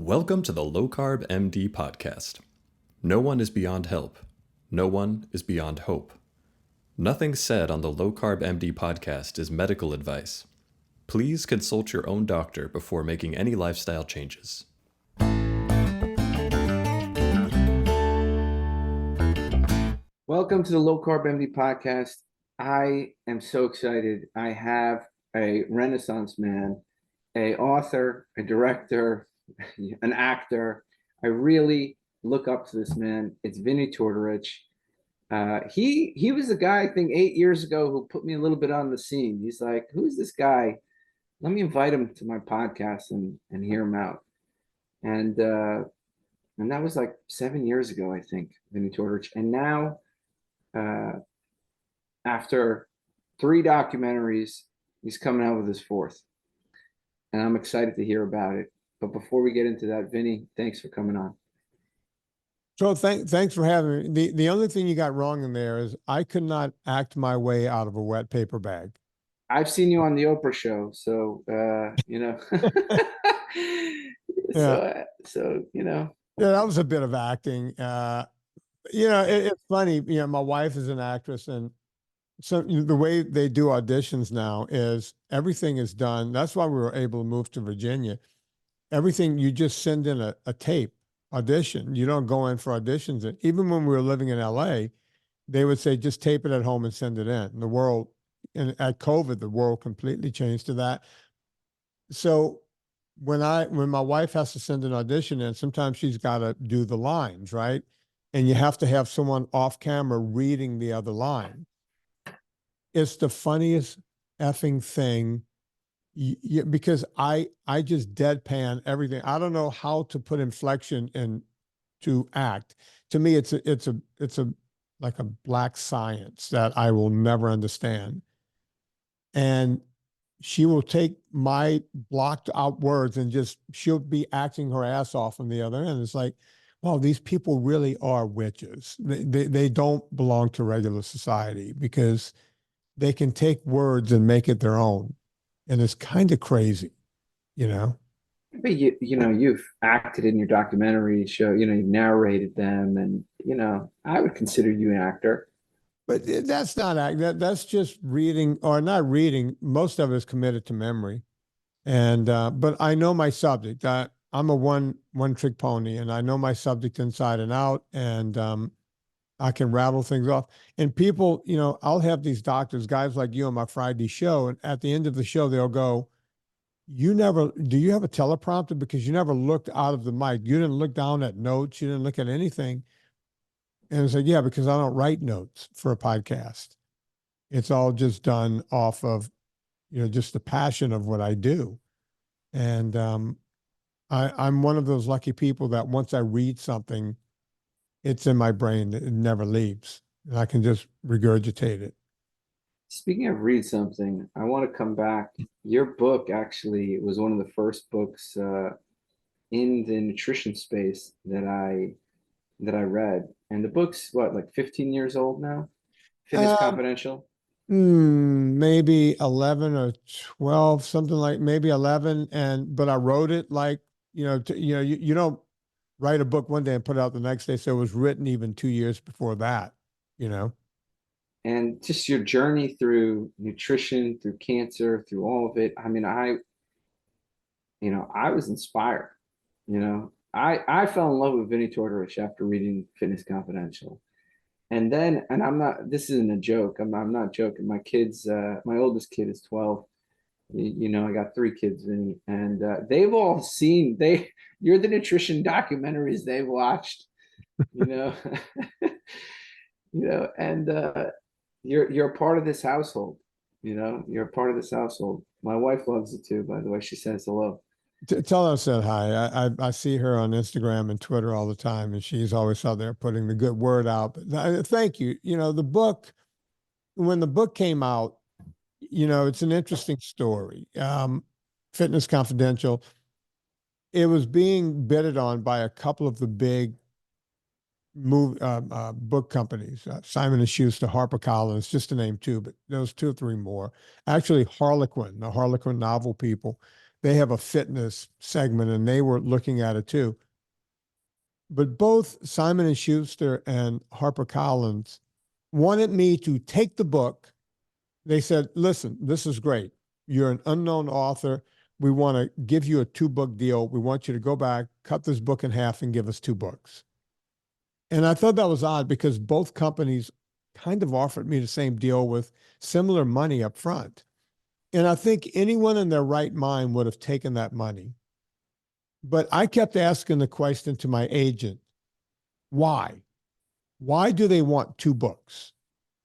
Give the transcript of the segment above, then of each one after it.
Welcome to the Low Carb MD Podcast. No one is beyond help. No one is beyond hope. Nothing said on the Low Carb MD Podcast is medical advice. Please consult your own doctor before making any lifestyle changes. Welcome to the Low Carb MD Podcast. I am so excited. I have a Renaissance man, an author, a director, an actor. I really look up to this man. It's Vinnie Tortorich. He was the guy, I think 8 years ago, who put me a little bit on the scene. He's like, who's this guy? Let me invite him to my podcast and hear him out. And that was like 7 years ago, I think, Vinnie Tortorich. And now, after 3 documentaries, he's coming out with his 4th. And I'm excited to hear about it. But before we get into that, Vinnie, thanks for coming on. So thanks for having me. The only thing you got wrong in there is I could not act my way out of a wet paper bag. I've seen you on the Oprah show, so you know. Yeah. So you know. Yeah, that was a bit of acting. It's funny. My wife is an actress, and so the way they do auditions now is everything is done. That's why we were able to move to Virginia. Everything, you just send in a tape audition. You don't go in for auditions. And even when we were living in LA, they would say, just tape it at home and send it in. And the world, and at COVID, the world completely changed to that. So when my wife has to send an audition in, sometimes she's got to do the lines, right? And you have to have someone off camera reading the other line. It's the funniest effing thing. Because I just deadpan everything. I don't know how to put inflection in to act. To me, it's a like a black science that I will never understand. And she will take my blocked out words and she'll be acting her ass off on the other end. It's like, wow, these people really are witches. They don't belong to regular society because they can take words and make it their own. And it's kind of crazy, But you've acted in your documentary show. You've narrated them, and I would consider you an actor. But that's not act. That's just reading, or not reading. Most of it is committed to memory, and but I know my subject. I'm a one trick pony, and I know my subject inside and out, and I can rattle things off. And people, I'll have these doctors, guys like you on my Friday show, and at the end of the show, they'll go, do you have a teleprompter? Because you never looked out of the mic. You didn't look down at notes. You didn't look at anything. And it's like, yeah, because I don't write notes for a podcast. It's all just done off of, just the passion of what I do. And I'm one of those lucky people that once I read something, it's in my brain. It never leaves. And I can just regurgitate it. Speaking of read something, I want to come back. Your book actually was one of the first books in the nutrition space that I read. And the book's like 15 years old now? Fitness Confidential? Maybe 11 or 12, something like maybe 11. But I wrote it like, you don't write a book one day and put it out the next day. So it was written even 2 years before that, And just your journey through nutrition, through cancer, through all of it. I mean, I was inspired. I fell in love with Vinnie Tortorich after reading Fitness Confidential. And this isn't a joke. I'm not joking. My kids, my oldest kid is 12. I got 3 kids, Vinnie, and they've all seen, you're the nutrition documentaries they've watched, and you're a part of this household. You're a part of this household. My wife loves it too, by the way. She says hello. Tell her I said hi. I see her on Instagram and Twitter all the time, and she's always out there putting the good word out. But thank you. The book, when the book came out, it's an interesting story. Fitness Confidential, it was being bidded on by a couple of the big book companies, Simon & Schuster, HarperCollins, just to name 2, but there was 2 or 3 more. Actually, Harlequin, the Harlequin novel people, they have a fitness segment and they were looking at it too. But both Simon and Schuster and HarperCollins wanted me to take the book. They said, listen, this is great. You're an unknown author. We want to give you a 2-book deal. We want you to go back, cut this book in half, and give us 2 books. And I thought that was odd because both companies kind of offered me the same deal with similar money up front. And I think anyone in their right mind would have taken that money. But I kept asking the question to my agent, why? Why do they want 2 books?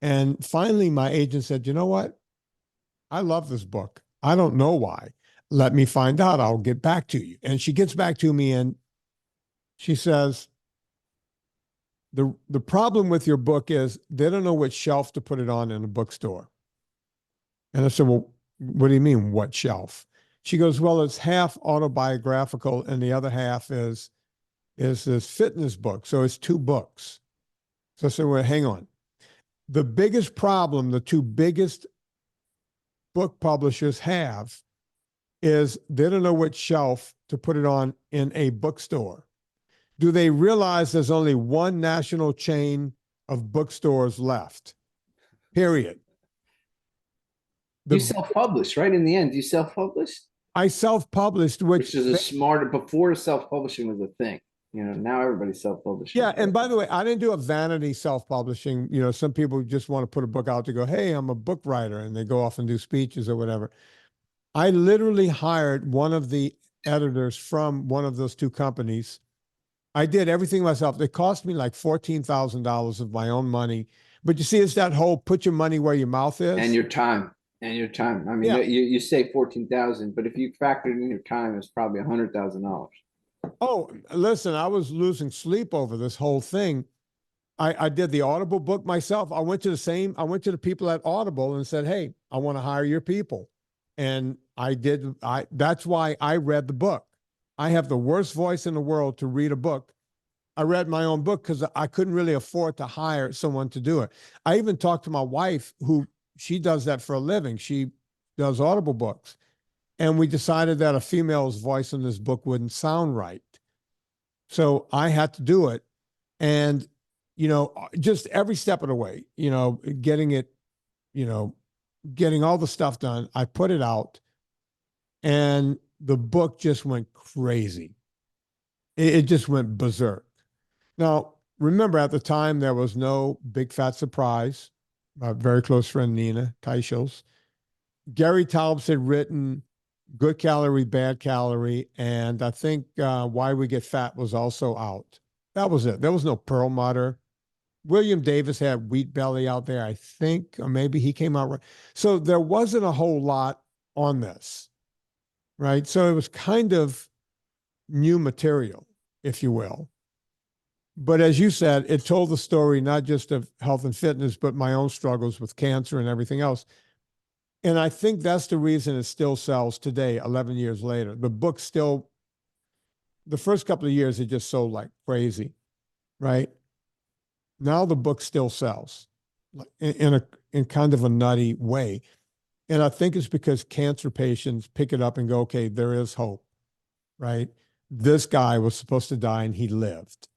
And finally, my agent said, you know what? I love this book. I don't know why. Let me find out. I'll get back to you. And she gets back to me and she says, the problem with your book is they don't know which shelf to put it on in a bookstore. And I said, well, what do you mean, what shelf? She goes, well, it's half autobiographical and the other half is this fitness book. So it's 2 books. So I said, well, hang on. The biggest problem the 2 biggest book publishers have is they don't know which shelf to put it on in a bookstore. Do they realize there's only one national chain of bookstores left? Period. You self-published, right? In the end, you self-published? I self-published, which is a smarter, before self-publishing was a thing. Now everybody's self-publishing. Yeah, and by the way, I didn't do a vanity self-publishing. Some people just want to put a book out to go, hey, I'm a book writer, and they go off and do speeches or whatever. I literally hired one of the editors from one of those 2 companies. I did everything myself. It cost me like $14,000 of my own money. But you see, it's that whole put your money where your mouth is. And your time. I mean, yeah. you say 14,000, but if you factored in your time, it's probably $100,000. Oh, listen, I was losing sleep over this whole thing. I did the Audible book myself. I went to the people at Audible and said, hey, I want to hire your people. And that's why I read the book. I have the worst voice in the world to read a book. I read my own book because I couldn't really afford to hire someone to do it. I even talked to my wife, who she does that for a living. She does Audible books. And we decided that a female's voice in this book wouldn't sound right. So I had to do it. And, just every step of the way, getting it, getting all the stuff done, I put it out and the book just went crazy. It just went berserk. Now, remember at the time, there was no big fat surprise. My very close friend, Nina Teicholz. Gary Taubes had written Good Calorie, Bad Calorie, and I think Why We Get Fat was also out. That was it. There was no Perlmutter. William Davis had Wheat Belly out there, I think, or maybe he came out right. So there wasn't a whole lot on this, right? So it was kind of new material, if you will. But as you said, it told the story not just of health and fitness, but my own struggles with cancer and everything else. And I think that's the reason it still sells today, 11 years later. The book still, the first couple of years, it just sold like crazy, right? Now the book still sells in kind of a nutty way. And I think it's because cancer patients pick it up and go, okay, there is hope, right? This guy was supposed to die and he lived.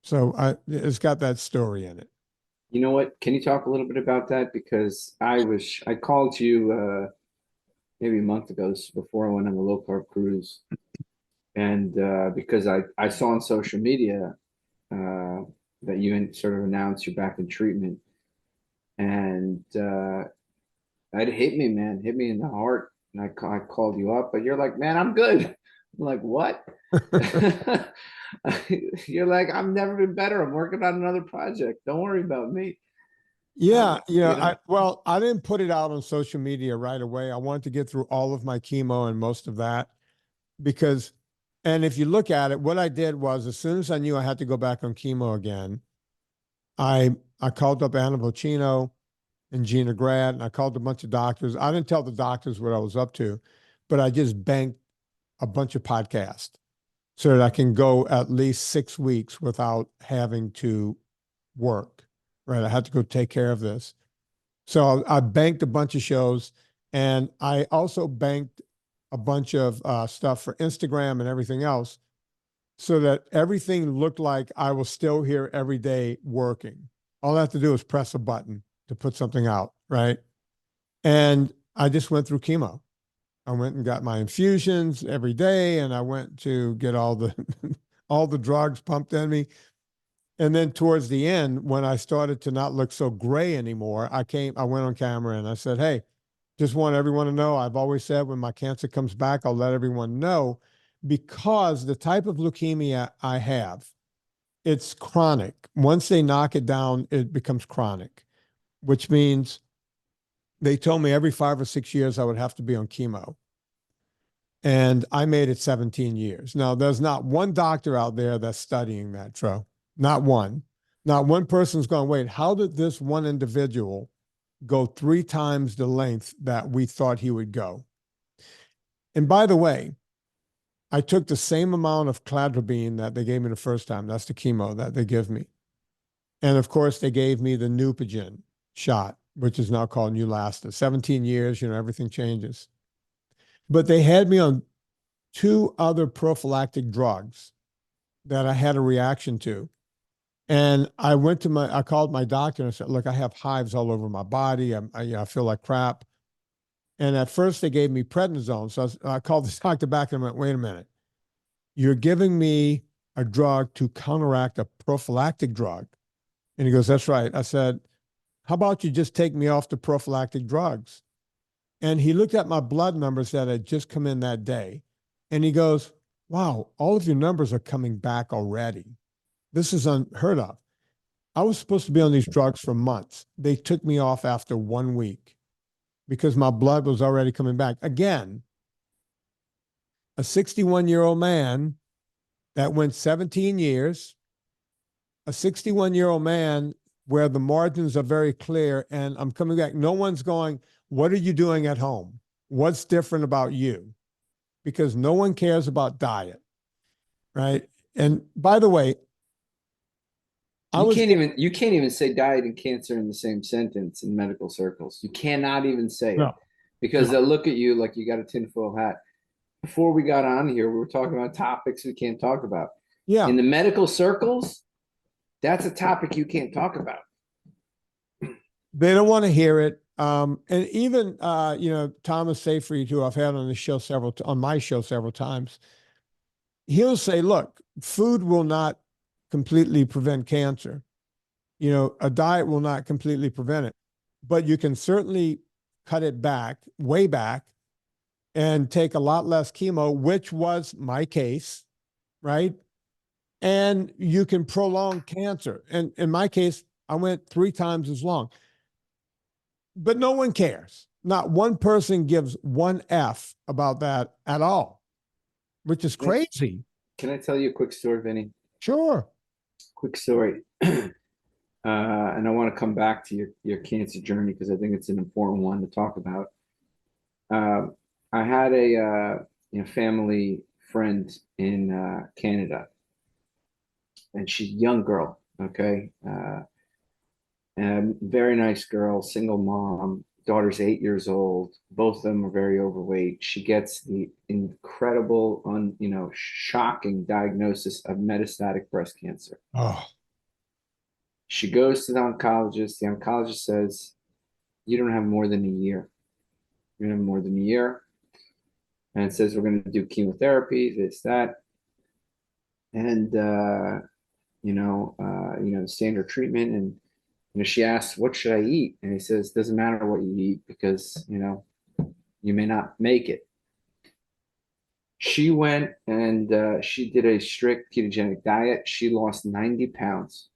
So it's got that story in it. You know what? Can you talk a little bit about that? Because I called you maybe a month ago. This is before I went on the low carb cruise. And because I saw on social media that you sort of announced you're back in treatment. And it hit me, man. Hit me in the heart. And I called you up, but you're like, man, I'm good. I'm like, what? You're like, I've never been better. I'm working on another project. Don't worry about me. Yeah, I didn't put it out on social media right away. I wanted to get through all of my chemo and most of that because, and if you look at it, what I did was as soon as I knew I had to go back on chemo again, I called up Anna Vocino and Gina Grad, and I called a bunch of doctors. I didn't tell the doctors what I was up to, but I just banked a bunch of podcasts so that I can go at least 6 weeks without having to work, right? I had to go take care of this. So I banked a bunch of shows, and I also banked a bunch of stuff for Instagram and everything else, so that everything looked like I was still here every day working. All I have to do is press a button to put something out, right? And I just went through chemo. I went and got my infusions every day, and I went to get all the all the drugs pumped in me. And then towards the end, when I started to not look so gray anymore, I went on camera and I said, "Hey, just want everyone to know, I've always said when my cancer comes back, I'll let everyone know, because the type of leukemia I have, it's chronic. Once they knock it down, it becomes chronic, which means they told me every 5 or 6 years I would have to be on chemo. And I made it 17 years. Now, there's not one doctor out there that's studying that, Tro. Not one. Not one person's going, wait, how did this one individual go 3 times the length that we thought he would go? And by the way, I took the same amount of cladribine that they gave me the first time. That's the chemo that they give me. And of course, they gave me the Neupogen shot, which is now called Neulasta. 17 years, everything changes. But they had me on 2 other prophylactic drugs that I had a reaction to. And I called my doctor and I said, look, I have hives all over my body. I feel like crap. And at first they gave me prednisone. So I called the doctor back and I went, wait a minute. You're giving me a drug to counteract a prophylactic drug. And he goes, that's right. I said, how about you just take me off the prophylactic drugs? And he looked at my blood numbers that had just come in that day. And he goes, wow, all of your numbers are coming back already. This is unheard of. I was supposed to be on these drugs for months. They took me off after 1 week because my blood was already coming back. Again, a 61-year-old man that went 17 years, a 61-year-old man where the margins are very clear, and I'm coming back. No one's going, what are you doing at home? What's different about you? Because no one cares about diet, right? And by the way, You can't even say diet and cancer in the same sentence in medical circles. You cannot even say it because they'll look at you like you got a tinfoil hat. Before we got on here, we were talking about topics we can't talk about. Yeah. In the medical circles, that's a topic you can't talk about. They don't want to hear it. And even Thomas Seyfried, who I've had on the show on my show several times, he'll say, look, food will not completely prevent cancer. A diet will not completely prevent it, but you can certainly cut it back, way back, and take a lot less chemo, which was my case, right? And you can prolong cancer. And in my case, I went 3 times as long. But no one cares. Not one person gives one F about that at all, which is crazy. Can I tell you a quick story, Vinny? Sure. Quick story. And I want to come back to your cancer journey because I think it's an important one to talk about. I had a family friend in Canada, and she's a young girl, okay? And very nice girl, single mom, daughter's 8 years old. Both of them are very overweight. She gets the incredible, shocking diagnosis of metastatic breast cancer. Oh. She goes to the oncologist. The oncologist says, you don't have more than a year. You don't have more than a year. And it says, we're going to do chemotherapy, this, that. And, standard treatment. And, she asks, what should I eat? And he says, doesn't matter what you eat because, you may not make it. She went and she did a strict ketogenic diet. She lost 90 pounds.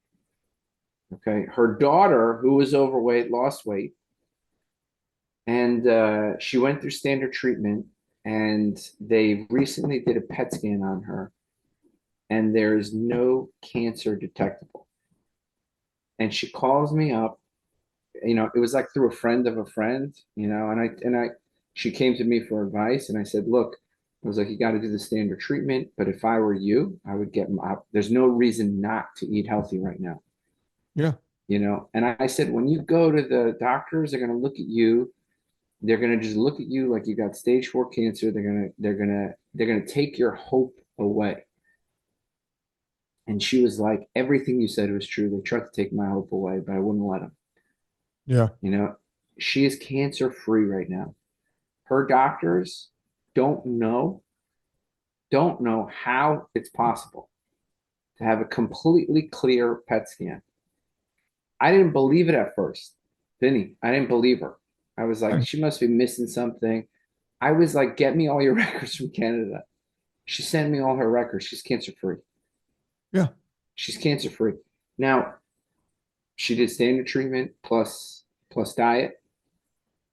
Okay. Her daughter, who was overweight, lost weight. And she went through standard treatment, and they recently did a PET scan on her, and there is no cancer detectable. And she calls me up, it was like through a friend of a friend, and she came to me for advice, and I said, look, I was like, you got to do the standard treatment, but if I were you, I would there's no reason not to eat healthy right now. Yeah. And I said, when you go to the doctors, they're going to look at you they're gonna just look at you like you got stage 4 cancer. They're gonna take your hope away. And she was like, everything you said was true. They tried to take my hope away, but I wouldn't let them. Yeah. You know, she is cancer free right now. Her doctors don't know how it's possible to have a completely clear PET scan. I didn't believe it at first. Vinny, I didn't believe her. I was like, she must be missing something. I was like, get me all your records from Canada. She sent me all her records. She's cancer free. Yeah. She's cancer free. Now, she did standard treatment plus diet,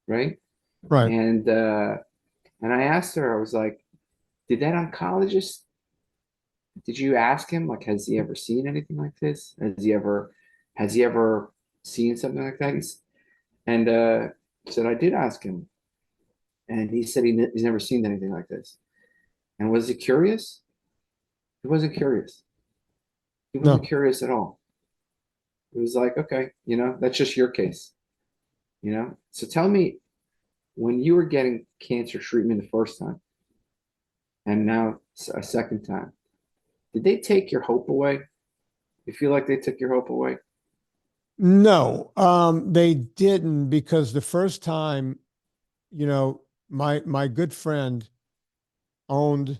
right? Right. And I asked her, I was like, did that oncologist, did you ask him, like, has he ever seen anything like this? Has he ever seen something like that? And said, I did ask him. And he said he's never seen anything like this. And was he curious? He wasn't curious. He wasn't No. curious at all. It was like, okay, that's just your case, So tell me, when you were getting cancer treatment the first time and now a second time, did they take your hope away? You feel like they took your hope away? No, they didn't, because the first time, my good friend owned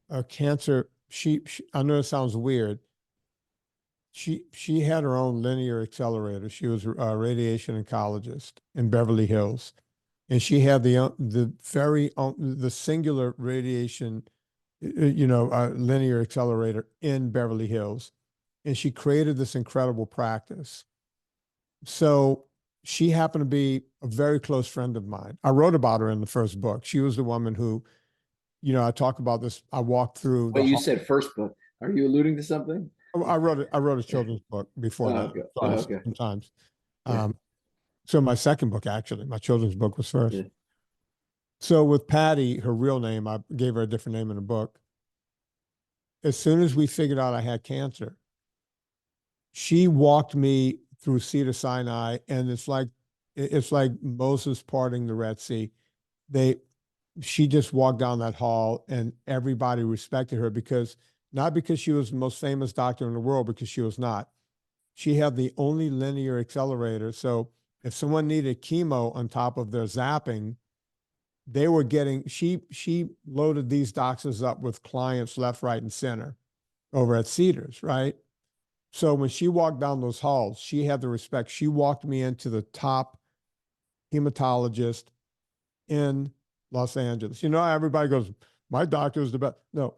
a cancer. I know it sounds weird. She had her own linear accelerator. She was a radiation oncologist in Beverly Hills, and she had the singular radiation, linear accelerator in Beverly Hills, and she created this incredible practice. So she happened to be a very close friend of mine. I wrote about her in the first book. She was the woman who, I talk about this. I walked through But the you hall. said first book. Are you alluding to something? I wrote a children's book before Oh, that. okay. Oh, Sorry, okay. sometimes. Yeah. So my second book, actually, my children's book was first. Yeah. So with Patty, her real name, I gave her a different name in the book. As soon as we figured out I had cancer, she walked me through Cedar Sinai, and it's like Moses parting the Red Sea. They She just walked down that hall, and everybody respected her, not because she was the most famous doctor in the world, because she was not. She had the only linear accelerator. So if someone needed chemo on top of their zapping, she loaded these doctors up with clients left, right, and center over at Cedars, right? So when she walked down those halls, she had the respect. She walked me into the top hematologist in Los Angeles. Everybody goes, my doctor is the best. No,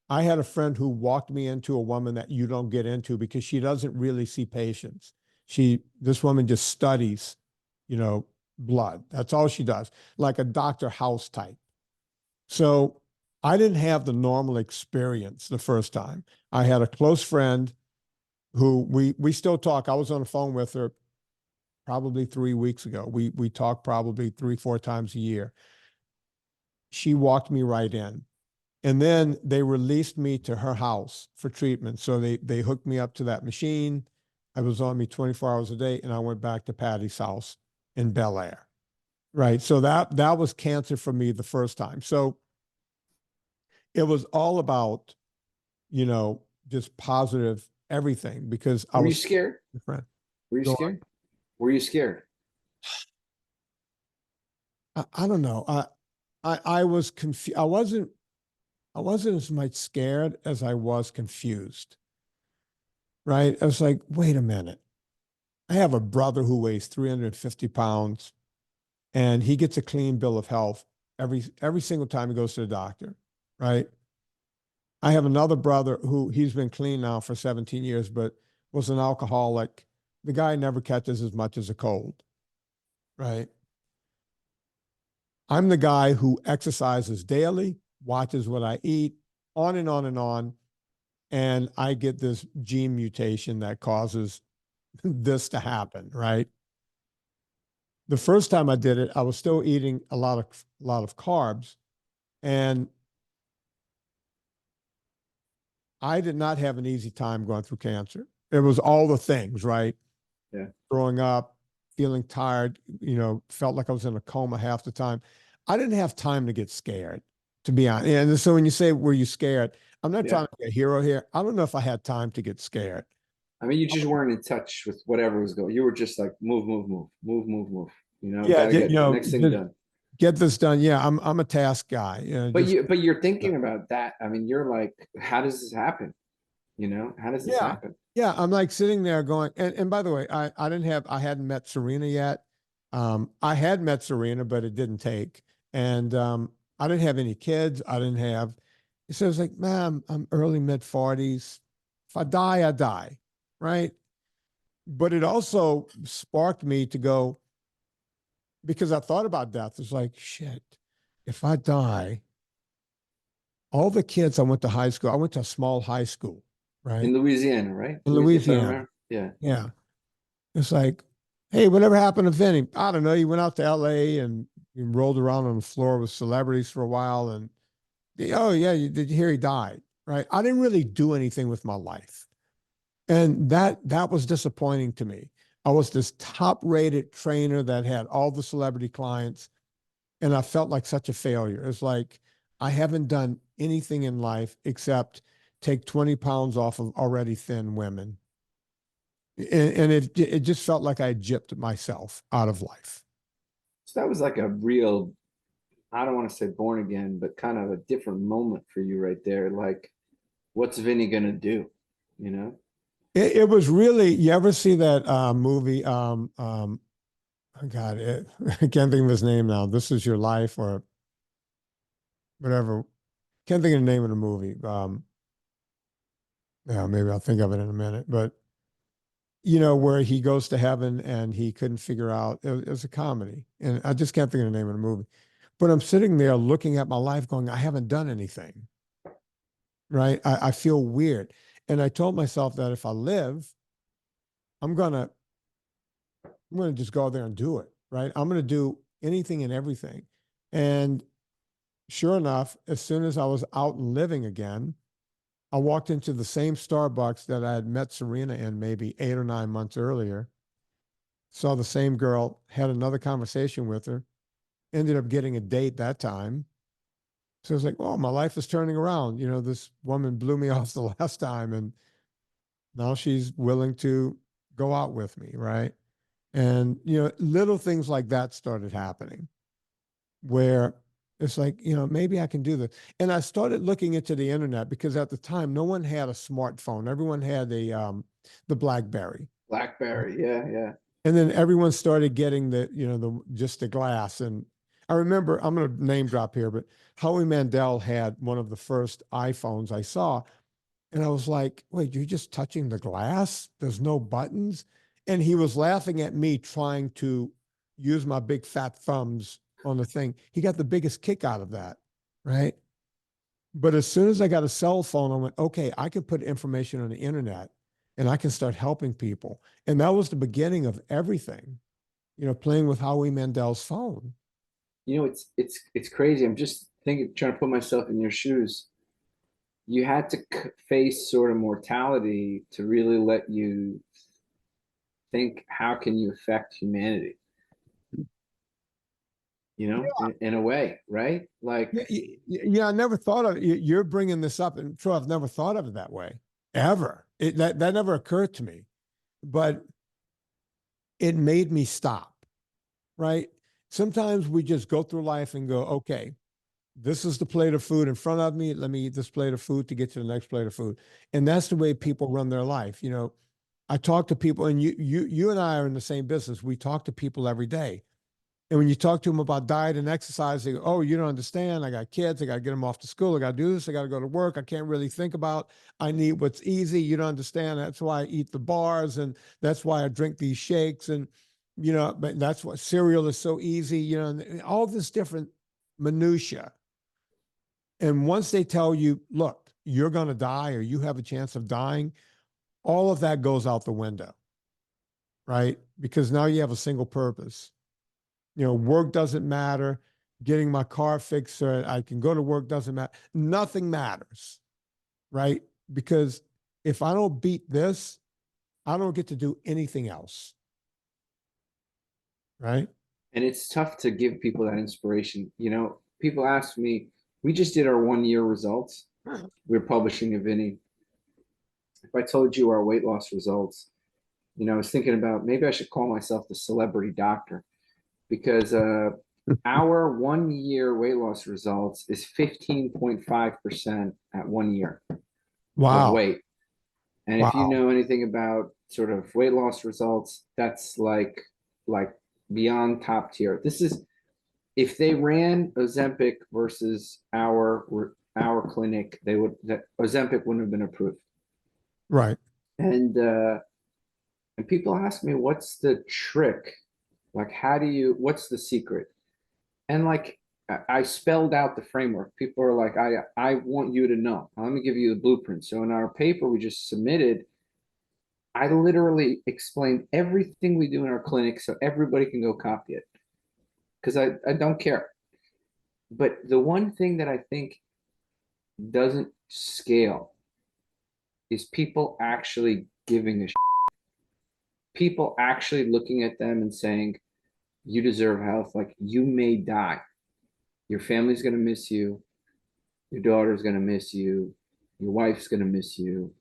I had a friend who walked me into a woman that you don't get into, because she doesn't really see patients. This woman just studies, blood. That's all she does, like a Dr. House type. So I didn't have the normal experience the first time. I had a close friend who we still talk. I was on the phone with her probably 3 weeks ago. We talk probably 3-4 times a year. She walked me right in. And then they released me to her house for treatment. So they hooked me up to that machine. I was on me 24 hours a day, and I went back to Patty's house in Bel Air. Right. So that was cancer for me the first time. So it was all about, just positive everything, because I Were you was scared? different. Were you Go on. scared? Were you scared? I don't know. I was confused. I wasn't as much scared as I was confused. Right. I was like, wait a minute. I have a brother who weighs 350 pounds, and he gets a clean bill of health every single time he goes to the doctor. Right. I have another brother who he's been clean now for 17 years, but was an alcoholic. The guy never catches as much as a cold. Right. I'm the guy who exercises daily, watches what I eat, on and on and on. And I get this gene mutation that causes this to happen, right? The first time I did it, I was still eating a lot of carbs, and I did not have an easy time going through cancer. It was all the things, right? Yeah. Throwing up, feeling tired, felt like I was in a coma half the time. I didn't have time to get scared, to be honest. And so when you say, were you scared? I'm not trying to be a hero here. I don't know if I had time to get scared. I mean, you just weren't in touch with whatever was going. You were just like move, move, move, move, move, move. Yeah, gotta get the next thing done. Get this done. Yeah, I'm a task guy. But you're thinking about that. I mean, you're like, how does this happen? How does this happen? Yeah, I'm like sitting there going, and by the way, I hadn't met Serena yet. I had met Serena, but it didn't take. And I didn't have any kids. So I was like, man, I'm early mid-40s. If I die, I die, right? But it also sparked me to go, because I thought about death. It's like, shit, if I die, all the kids I went to a small high school, right? In Louisiana, right? In Louisiana. Yeah. Yeah. It's like, hey, whatever happened to Vinny? I don't know. He went out to LA and he rolled around on the floor with celebrities for a while. And oh yeah, did you hear he died? Right. I didn't really do anything with my life. And that was disappointing to me. I was this top-rated trainer that had all the celebrity clients, and I felt like such a failure. It's like I haven't done anything in life except take 20 pounds off of already thin women. And it just felt like I gypped myself out of life. So that was like a real, I don't want to say born again, but kind of a different moment for you right there. Like, what's Vinny gonna do? It was really, you ever see that movie? Oh God, I can't think of his name now. This Is Your Life or whatever. Can't think of the name of the movie. Yeah, maybe I'll think of it in a minute. But where he goes to heaven and he couldn't figure out, it was a comedy. And I just can't think of the name of the movie. But I'm sitting there looking at my life going, I haven't done anything. Right? I feel weird. And I told myself that if I live, I'm gonna just go out there and do it. Right? I'm gonna do anything and everything. And sure enough, as soon as I was out and living again, I walked into the same Starbucks that I had met Serena in maybe 8 or 9 months earlier. Saw the same girl, had another conversation with her, ended up getting a date that time. So I was like, oh, my life is turning around. This woman blew me off the last time, and now she's willing to go out with me, right? And, little things like that started happening where it's like, maybe I can do this. And I started looking into the internet because at the time, no one had a smartphone. Everyone had the BlackBerry. BlackBerry, yeah. And then everyone started getting just the glass. And I remember, I'm going to name drop here, but Howie Mandel had one of the first iPhones I saw. And I was like, wait, you're just touching the glass? There's no buttons? And he was laughing at me trying to use my big fat thumbs on the thing. He got the biggest kick out of that, right? But as soon as I got a cell phone, I went, okay, I can put information on the internet and I can start helping people. And that was the beginning of everything, playing with Howie Mandel's phone. It's crazy. I'm just trying to put myself in your shoes. You had to face sort of mortality to really let you think, how can you affect humanity? In a way, right? Like, yeah, I never thought of it. You're bringing this up, and true, I've never thought of it that way ever. That never occurred to me, but it made me stop. Right? Sometimes we just go through life and go, okay, this is the plate of food in front of me. Let me eat this plate of food to get to the next plate of food, and that's the way people run their life. I talk to people, and you and I are in the same business. We talk to people every day. And when you talk to them about diet and exercise, they go, oh, you don't understand. I got kids. I got to get them off to school. I got to do this. I got to go to work. I can't really think about, I need what's easy. You don't understand. That's why I eat the bars. And that's why I drink these shakes. And, but that's why cereal is so easy, and all this different minutia. And once they tell you, look, you're going to die or you have a chance of dying, all of that goes out the window, right? Because now you have a single purpose. Work doesn't matter. Getting my car fixed so I can go to work doesn't matter. Nothing matters, right? Because if I don't beat this, I don't get to do anything else. Right. And it's tough to give people that inspiration. You know, people ask me, we just did our 1 year results. We're publishing a Vinnie. If I told you our weight loss results, you know, I was thinking about maybe I should call myself the celebrity doctor, because our 1 year weight loss results is 15.5% at 1 year of Wow. weight. And if you Wow. know anything about sort of weight loss results, that's like beyond top tier. This is, if they ran Ozempic versus our clinic, they would, that Ozempic wouldn't have been approved. Right. And and people ask me, what's the trick? Like, how do you, what's the secret? And like I spelled out the framework. People are like, I want you to know. Let me give you the blueprint. So in our paper we just submitted, I literally explained everything we do in our clinic so everybody can go copy it. Because I don't care. But the one thing that I think doesn't scale is people actually giving a shit. People actually looking at them and saying, you deserve health. Like, you may die. Your family's going to miss you. Your daughter's going to miss you. Your wife's going to miss you.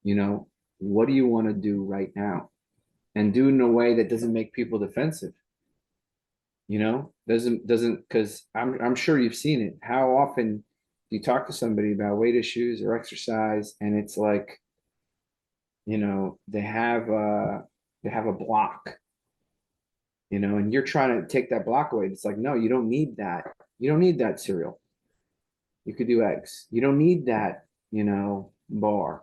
You know, what do you want to do right now? And do it in a way that doesn't make people defensive. You know, doesn't, because I'm sure you've seen it. How often do you talk to somebody about weight issues or exercise, and it's like, you know, they have a block, you know, and you're trying to take that block away. It's like, no, you don't need that. You don't need that cereal. You could do eggs. You don't need that, you know, bar.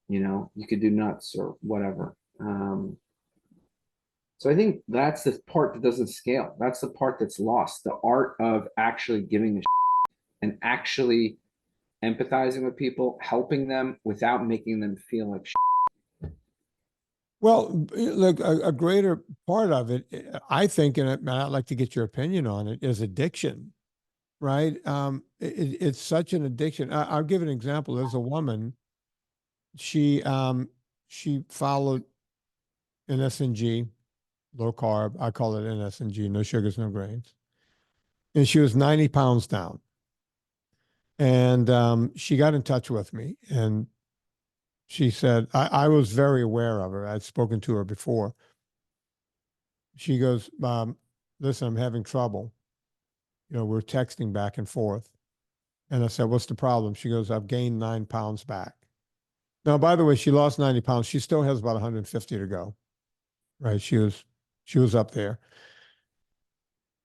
You know, you could do nuts or whatever. So I think that's the part that doesn't scale. That's the part that's lost. The art of actually giving a and actually empathizing with people, helping them without making them feel like Well, look, a greater part of it, I think, and I'd like to get your opinion on it, is addiction, right? It's such an addiction. I'll give an example. There's a woman, she followed NSNG, low carb. I call it NSNG, no sugars, no grains. And she was 90 pounds down. And she got in touch with me, and she said, I was very aware of her. I'd spoken to her before. She goes, listen, I'm having trouble. You know, we're texting back and forth. And I said, what's the problem? She goes, I've gained 9 pounds back. Now, by the way, she lost 90 pounds. She still has about 150 to go, right? She was up there.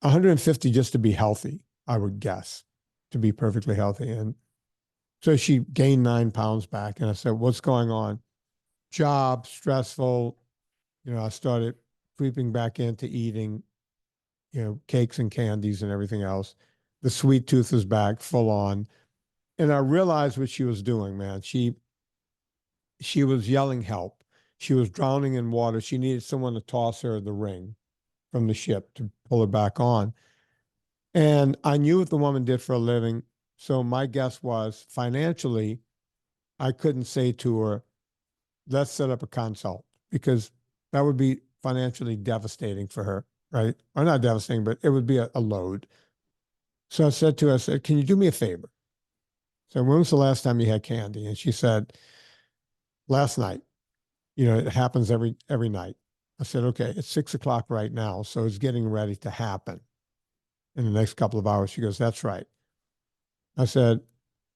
150 just to be healthy, I would guess, to be perfectly healthy. And so she gained 9 pounds back. And I said, what's going on? Job, stressful. You know, I started creeping back into eating, you know, cakes and candies and everything else. The sweet tooth is back full on. And I realized what she was doing, man. She was yelling help. She was drowning in water. She needed someone to toss her the ring from the ship to pull her back on. And I knew what the woman did for a living. So my guess was financially, I couldn't say to her, let's set up a consult, because that would be financially devastating for her, right? Or not devastating, but it would be a load. So I said to her, I said, can you do me a favor? So when was the last time you had candy? And she said, last night. You know, it happens every night. I said, okay, it's 6 o'clock right now, so it's getting ready to happen in the next couple of hours. She goes, that's right. I said,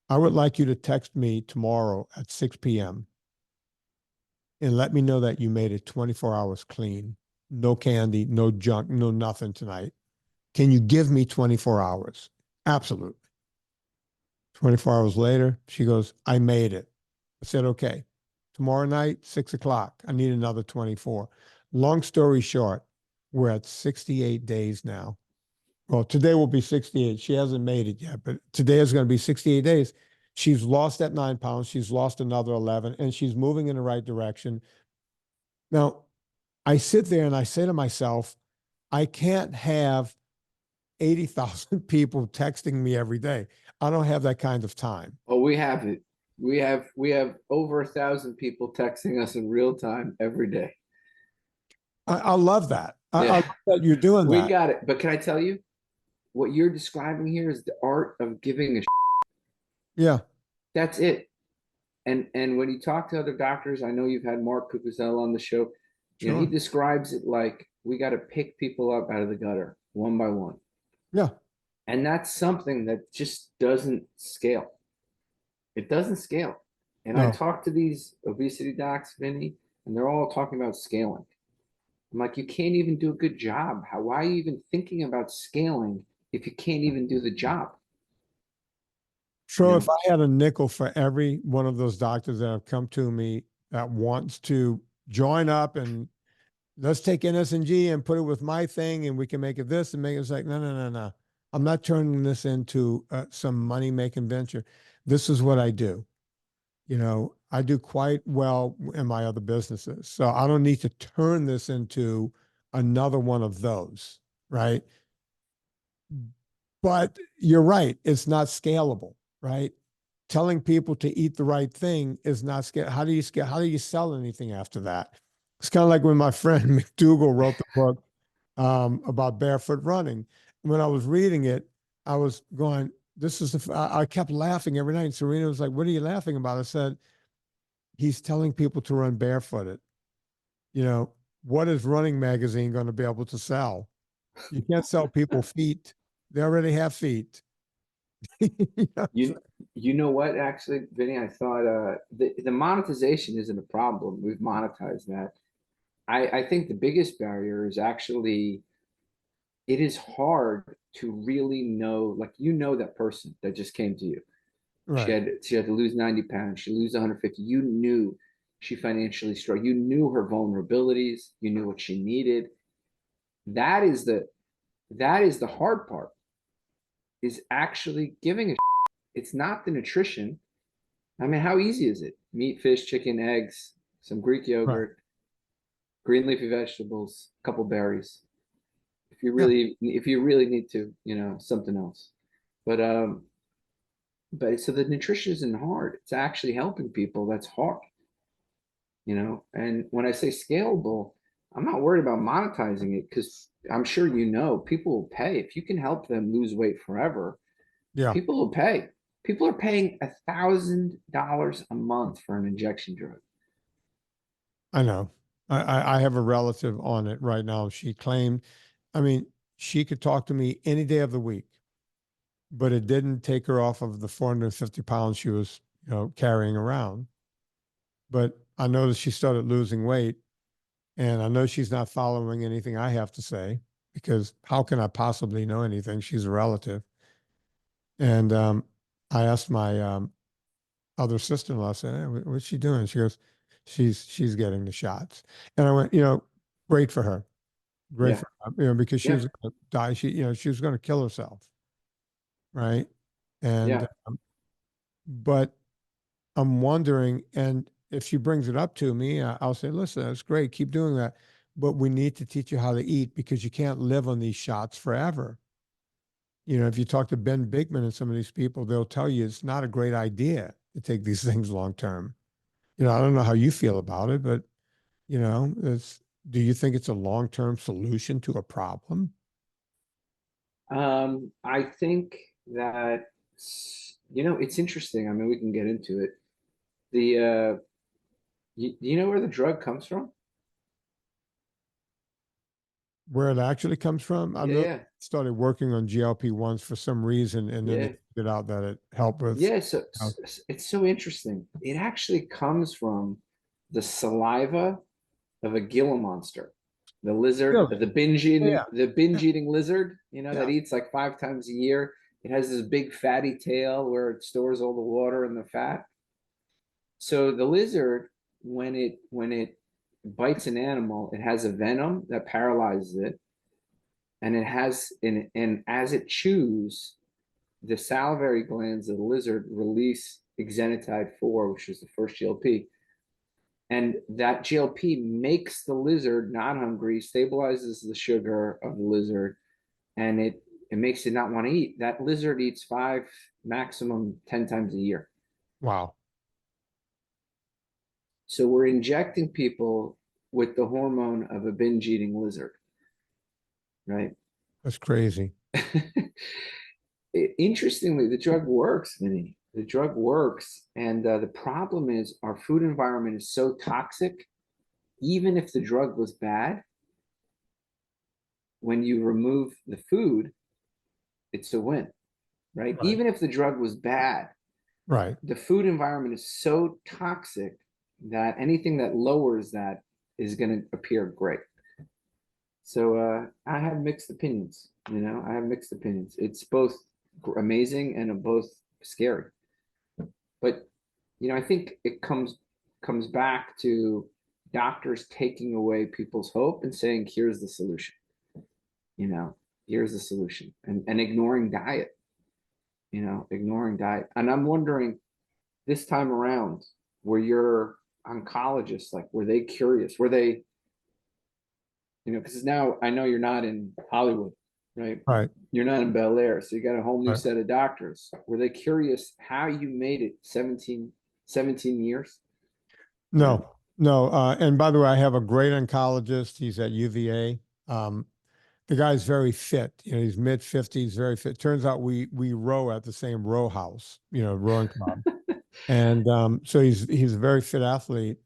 I would like you to text me tomorrow at 6 p.m. and let me know that you made it 24 hours clean. No candy, no junk, no nothing tonight. Can you give me 24 hours? Absolutely. 24 hours later, she goes, I made it. I said, okay, tomorrow night, 6 o'clock. I need another 24. Long story short, we're at 68 days now. Well, today will be 68. She hasn't made it yet, but today is going to be 68 days. She's lost that 9 pounds. She's lost another 11, and she's moving in the right direction. Now, I sit there and I say to myself, I can't have 80,000 people texting me every day. I don't have that kind of time. oh, we have it. We have over 1,000 people texting us in real time every day. I love that. I love Yeah, that you're doing we that. got it. But can I tell you what you're describing here is the art of giving a Yeah, that's it. And when you talk to other doctors, I know you've had Mark Cucuzella on the show, he sure. describes it like we got to pick people up out of the gutter one by one. Yeah, And that's something that just doesn't scale. It doesn't scale. And I no. talk to these obesity docs, Vinny, and they're all talking about scaling. I'm like, you can't even do a good job. Why are you even thinking about scaling if you can't even do the job? You So if know? I had a nickel for every one of those doctors that have come to me that wants to join up and let's take NSNG and put it with my thing and we can make it this and make it, it's like, no, no, no, no. I'm not turning this into some money making venture. This is what I do. I do quite well in my other businesses. So I don't need to turn this into another one of those, right? But you're right, it's not scalable, right? Telling people to eat the right thing is not scale. How do you scale? How do you sell anything after that? It's kind of like when my friend McDougall wrote the book about barefoot running. When I was reading it, I was going, this is I kept laughing every night. Serena was like, what are you laughing about? I said, he's telling people to run barefooted. You know, what is Running Magazine going to be able to sell? You can't sell people feet. They already have feet. You know? You know what, actually, Vinny, I thought the monetization isn't a problem. We've monetized that. I think the biggest barrier is actually it is hard to really know, like that person that just came to you. Right. She had to lose 90 pounds, she lose 150. You knew she financially struggled. You knew her vulnerabilities, you knew what she needed. That is the hard part, is actually giving a it's not the nutrition. I mean, how easy is it? Meat, fish, chicken, eggs, some Greek Right. yogurt, green leafy vegetables, a couple berries. Yeah. If you really need to, something else. But so the nutrition isn't hard. It's actually helping people. That's hard. And when I say scalable, I'm not worried about monetizing it because I'm sure people will pay if you can help them lose weight forever. Yeah. People will pay. People are paying $1,000 a month for an injection drug. I know. I have a relative on it right now. She claimed, I mean, she could talk to me any day of the week, but it didn't take her off of the 450 pounds she was, carrying around. But I noticed she started losing weight, and I know she's not following anything I have to say because how can I possibly know anything? She's a relative. And I asked my other sister-in-law, I said, hey, what's she doing? She goes, she's getting the shots. And I went, great for her. Great Yeah, for her, because she yeah, was going to die. She was going to kill herself. Right. And, yeah. but I'm wondering, and if she brings it up to me, I'll say, listen, that's great. Keep doing that. But we need to teach you how to eat because you can't live on these shots forever. If you talk to Ben Bigman and some of these people, they'll tell you it's not a great idea to take these things long term. I don't know how you feel about it, but do you think it's a long term solution to a problem? I think that it's interesting. I mean, we can get into it. The you know where the drug comes from? Where it actually comes from? I Yeah, know yeah, started working on GLP-1s for some reason, and then they yeah, figured out that it helped with. yeah. So it's so interesting. It actually comes from the saliva of a Gila monster, the lizard, Really? Yeah, the yeah, binge eating lizard. That yeah. eats like 5 times a year. It has this big fatty tail where it stores all the water and the fat. So the lizard, when it bites an animal, it has a venom that paralyzes it, and and as it chews, the salivary glands of the lizard release exenatide 4, which is the first GLP. And that GLP makes the lizard not hungry, stabilizes the sugar of the lizard, and it makes it not want to eat. That lizard eats 5, maximum 10 times a year. Wow. So we're injecting people with the hormone of a binge eating lizard. right? That's crazy. Interestingly, the drug works, Vinny. The drug works. And the problem is our food environment is so toxic. Even if the drug was bad, when you remove the food, it's a win, right? Right. Even if the drug was bad, Right. the food environment is so toxic that anything that lowers that is going to appear great. So I have mixed opinions. I have mixed opinions. It's both amazing and both scary. But I think it comes back to doctors taking away people's hope and saying, "Here's the solution." Here's the solution, and ignoring diet. Ignoring diet. And I'm wondering, this time around, were your oncologists, like, were they curious? Were they, because now I know you're not in Hollywood, right? Right. You're not in Bel Air, so you got a whole new Right. set of doctors. Were they curious how you made it 17 years? No, no. And by the way, I have a great oncologist. He's at UVA. The guy's very fit. He's mid-50s, very fit. Turns out we row at the same row house, rowing club. And so he's a very fit athlete,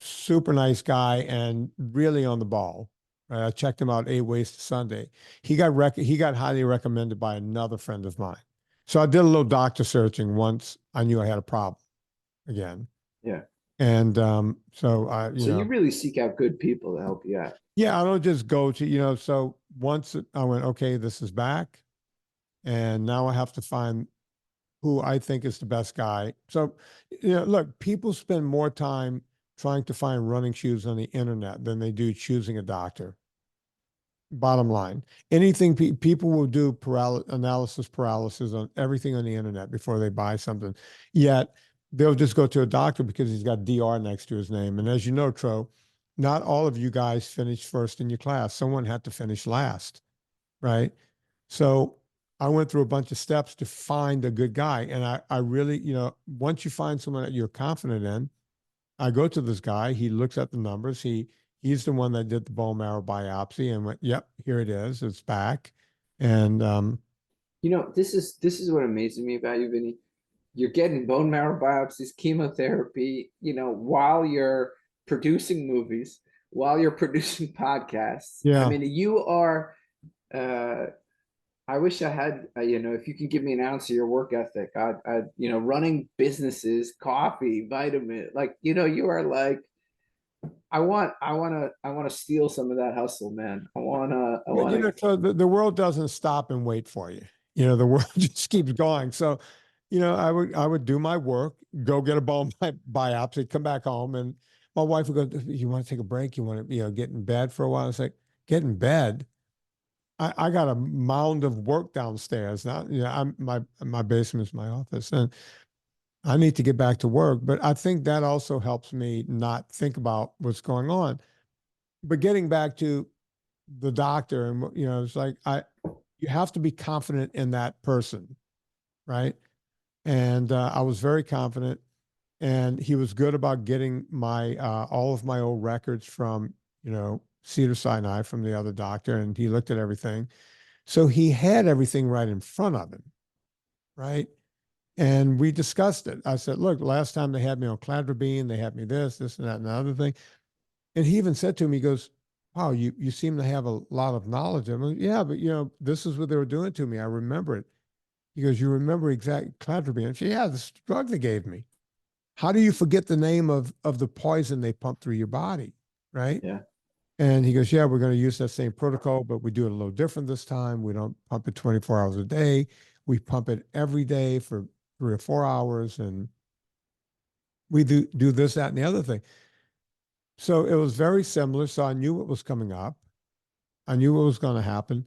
super nice guy, and really on the ball. I checked him out 8 ways to Sunday. He got highly recommended by another friend of mine. So I did a little doctor searching once I knew I had a problem again. Yeah. And so you really seek out good people to help you out. Yeah, I don't just go to, so once I went, okay, this is back. And now I have to find who I think is the best guy. So, look, people spend more time trying to find running shoes on the internet than they do choosing a doctor. Bottom line, anything people will do analysis paralysis on everything on the internet before they buy something. Yet they'll just go to a doctor because he's got DR next to his name. And as you know, Tro, not all of you guys finished first in your class. Someone had to finish last, right? So I went through a bunch of steps to find a good guy. And I really, once you find someone that you're confident in, I go to this guy, he looks at the numbers. He's the one that did the bone marrow biopsy and went, yep, here it is. It's back. And this is what amazes me about you, Vinny. You're getting bone marrow biopsies, chemotherapy, while you're producing movies, while you're producing podcasts. Yeah. I mean, you are, I wish I had, if you can give me an ounce of your work ethic, I'd running businesses, coffee, vitamin, like, you are like, I want to steal some of that hustle, man. So the world doesn't stop and wait for you. The world just keeps going. So, I would do my work, go get a bone biopsy, come back home, and my wife would go, "You want to take a break? You want to, get in bed for a while?" It's like, get in bed. I got a mound of work downstairs. Now, my basement is my office, and I need to get back to work. But I think that also helps me not think about what's going on. But getting back to the doctor, and it's like you have to be confident in that person, right? And I was very confident, and he was good about getting my all of my old records from Cedars-Sinai from the other doctor, and he looked at everything. So he had everything right in front of him, right? And we discussed it. I said, look, last time they had me on cladribine, they had me this, and that, and the other thing. And he even said to me, he goes, wow, you seem to have a lot of knowledge. I'm like, yeah, but this is what they were doing to me. I remember it. He goes, you remember exact cladribine? I said, yeah, this drug they gave me. How do you forget the name of the poison they pump through your body, right? Yeah. And he goes, yeah, we're going to use that same protocol, but we do it a little different this time. We don't pump it 24 hours a day. We pump it every day for 3 or 4 hours. And we do this, that, and the other thing. So it was very similar. So I knew what was coming up. I knew what was going to happen.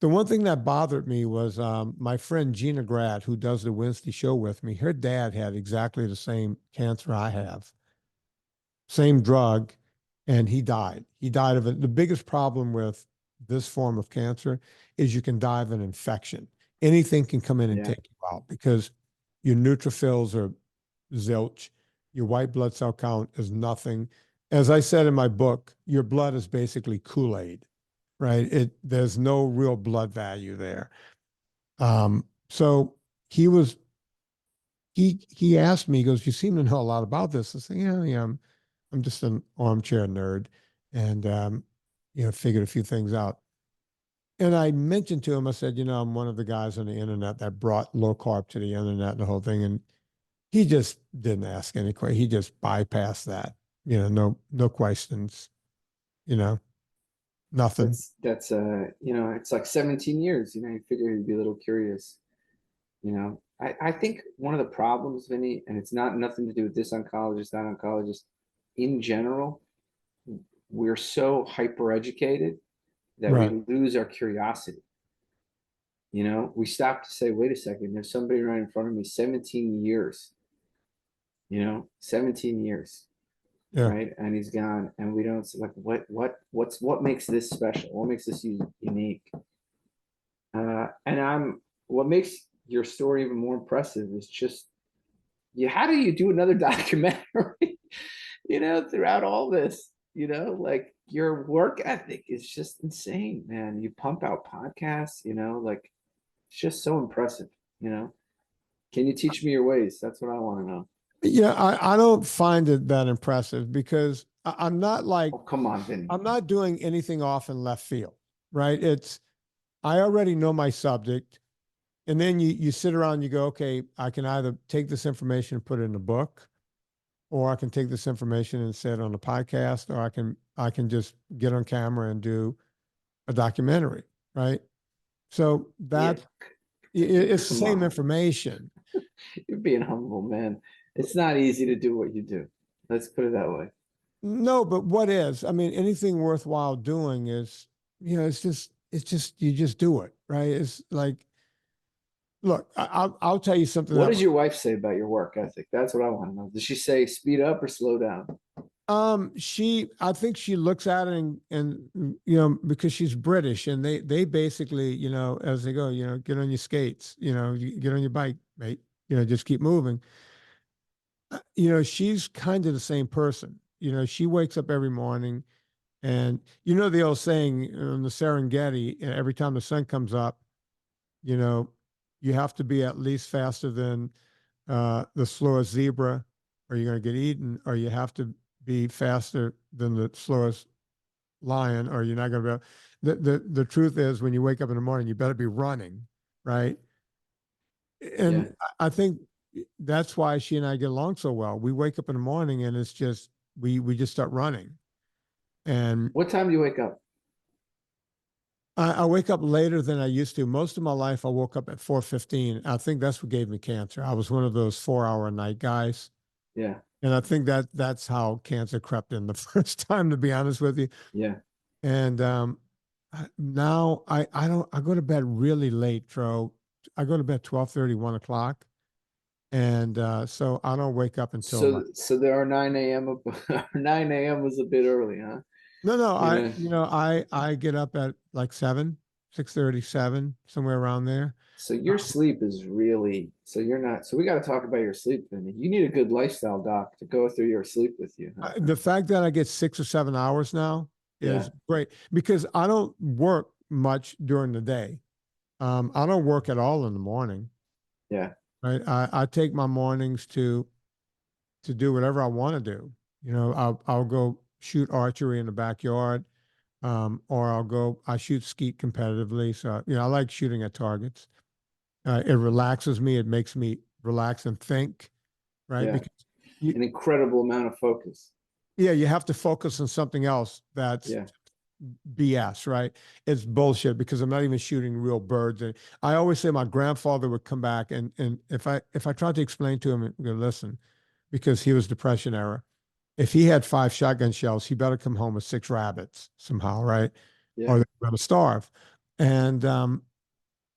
The one thing that bothered me was my friend Gina Grad, who does the Wednesday show with me, her dad had exactly the same cancer I have, same drug, and he died. He died of it. The biggest problem with this form of cancer is you can die of an infection. Anything can come in and take you out because your neutrophils are zilch. Your white blood cell count is nothing. As I said in my book, your blood is basically Kool-Aid. right? There's no real blood value there. So he was he asked me, he goes, "You seem to know a lot about this." I said, "Yeah, yeah, I'm just an armchair nerd, and figured a few things out." And I mentioned to him, I said, "I'm one of the guys on the internet that brought low carb to the internet and the whole thing." And he just didn't ask any questions. He just bypassed that. No questions. You know, nothing. That's it's like 17 years. You figure he'd be a little curious. I think one of the problems, Vinny, and it's not nothing to do with this oncologist, that oncologist, in general, we're so hyper educated that we Right. lose our curiosity. We stop to say, wait a second, there's somebody right in front of me, 17 years, 17 years, Yeah. right? And he's gone, and we don't like what makes this special? What makes this unique? And what makes your story even more impressive is just how do you do another documentary, throughout all this, like your work ethic is just insane, man. You pump out podcasts, like it's just so impressive, Can you teach me your ways? That's what I want to know. Yeah, I don't find it that impressive because I'm not like, Oh, come on, Vinny. I'm not doing anything off in left field, right? I already know my subject. And then you sit around and you go, okay, I can either take this information and put it in a book, or I can take this information and say it on a podcast, or I can just get on camera and do a documentary, right? So Yeah, it's the come same on. information. You're being humble, man. It's not easy to do what you do. Let's put it that way. No, but what is? I mean, anything worthwhile doing is, it's just you just do it, right? It's like, look, I'll tell you something What that does your wife say about your work ethic? That's what I want to know. Does she say speed up or slow down? I think she looks at it and because she's British and they basically, as they go, get on your skates, get on your bike, mate, just keep moving. She's kind of the same person. She wakes up every morning and the old saying on the Serengeti, every time the sun comes up, you know, you have to be at least faster than the slowest zebra, or you're going to get eaten, or you have to be faster than the slowest lion, or you're not going to be. The truth is, when you wake up in the morning, you better be running, right? Yeah. And I think that's why she and I get along so well. We wake up in the morning, and it's just we just start running, and What time do you wake up? I wake up later than I used to. Most of my life, I woke up at 4:15. I think that's what gave me cancer. I was one of those 4 hour a night guys. Yeah. And I think that's how cancer crept in the first time, to be honest with you. Yeah. And now I don't I go to bed really late, Tro. I go to bed 12:30, 1 o'clock. And so I don't wake up until like So there are 9 a.m. 9 a.m. was a bit early, huh? no, You I know, I get up at like 7, 6:37, somewhere around there. so your sleep is really so you're not so we got to talk about your sleep, Vinny. You need a good lifestyle doc to go through your sleep with you, huh? The fact that I get 6 or 7 hours now Yeah. is great because I don't work much during the day. I don't work at all in the morning. Yeah. Right. I take my mornings to do whatever I want to do. I'll go shoot archery in the backyard, or I shoot skeet competitively. So I like shooting at targets. It relaxes me. It makes me relax and think. Right. Yeah. Because you, An incredible amount of focus. yeah, you have to focus on something else that's Yeah. BS, right? It's bullshit because I'm not even shooting real birds. And I always say my grandfather would come back and if I tried to explain to him, go, listen, because he was Depression era, if he had 5 shotgun shells, he better come home with 6 rabbits somehow, right? Yeah. Or they're going to starve. And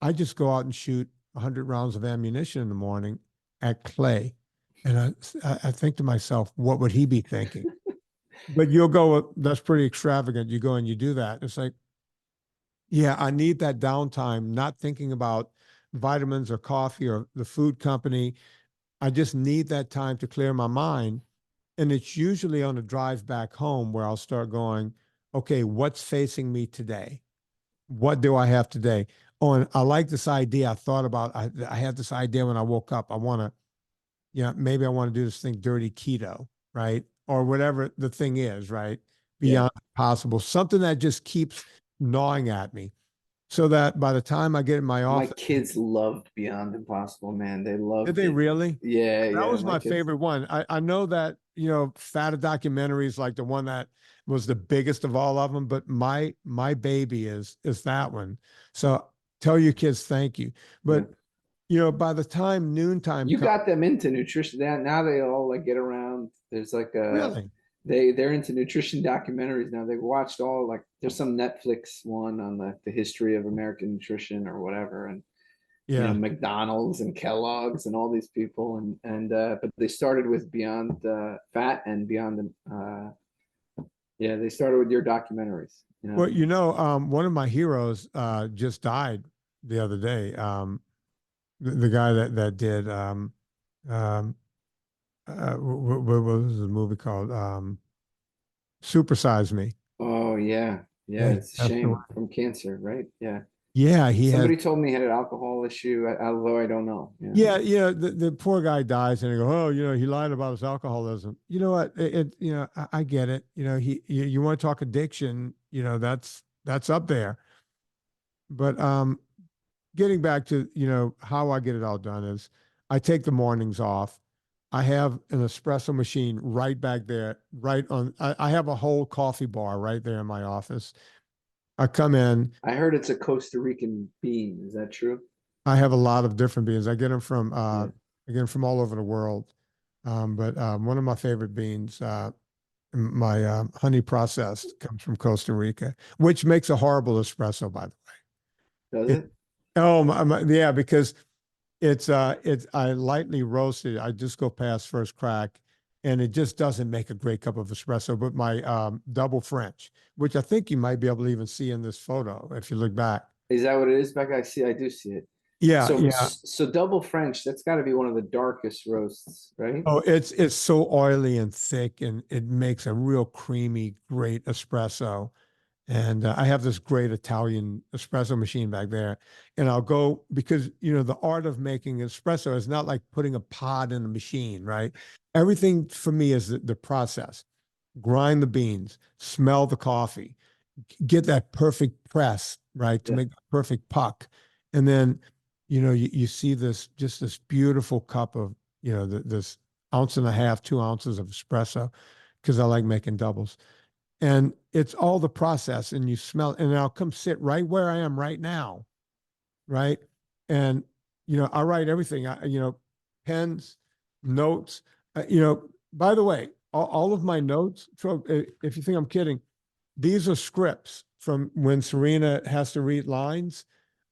I just go out and shoot 100 rounds of ammunition in the morning at clay. And I think to myself, what would he be thinking? But you'll go, that's pretty extravagant. You go and you do that. It's like, yeah, I need that downtime, not thinking about vitamins or coffee or the food company. I just need that time to clear my mind. And it's usually on a drive back home where I'll start going, okay, what's facing me today? what do I have today? Oh, and I like this idea. I thought about, I had this idea when I woke up. I want to, maybe I want to do this thing, dirty keto, right? Or whatever the thing is, right? Yeah. Beyond possible, something that just keeps gnawing at me so that by the time I get in my My office, kids loved Beyond Impossible, man. They did loved they it. really? Yeah, That yeah. was My my kids. favorite one. I know that, fad of documentaries like the one that was the biggest of all of them, but my baby is that one. So tell your kids thank you. Yeah. But by the time noontime You comes, got them into nutrition. Now they all like get around. There's like a really, they're into nutrition documentaries now. They've watched all like there's some Netflix one on the history of American nutrition or whatever, and yeah. McDonald's and Kellogg's and all these people and but they started with Beyond Fat and Beyond yeah, they started with your documentaries. Well, one of my heroes just died the other day. The guy that did um, what was the movie called? Supersize Me. Oh yeah, Yeah, yeah. he It's a passed away. shame from cancer, right? Yeah. Yeah, he had. Somebody told me he had an alcohol issue, although I don't know. Yeah. Yeah, the poor guy dies, and they go, oh, he lied about his alcoholism. You know what? I get it. You want to talk addiction, that's up there. But getting back to, how I get it all done is I take the mornings off. I have an espresso machine right back there, right on. I have a whole coffee bar right there in my office. I come in. I heard it's a Costa Rican bean. Is that true? I have a lot of different beans. Yeah. I get them from all over the world. But one of my favorite beans, my honey processed, comes from Costa Rica, which makes a horrible espresso, by the Does way. it? Oh yeah, because it's I lightly roasted. I just go past first crack, and it just doesn't make a great cup of espresso. But my double French, which I think you might be able to even see in this photo if you look back. Is that what it is? Back, I do see it. Yeah, So yeah. so double French, that's got to be one of the darkest roasts, right? Oh, it's so oily and thick, and it makes a real creamy, great espresso. And I have this great Italian espresso machine back there. And I'll go because, the art of making espresso is not like putting a pod in a machine, right? Everything for me is the process. Grind the beans, smell the coffee, get that perfect press, right? To Yeah. make the perfect puck. And then, you see this beautiful cup of, this ounce and a half, 2 ounces of espresso, because I like making doubles. And it's all the process, and you smell it, and I'll come sit right where I am right now, right? And I write everything. Pens, notes. By the way, all of my notes. If you think I'm kidding, these are scripts from when Serena has to read lines.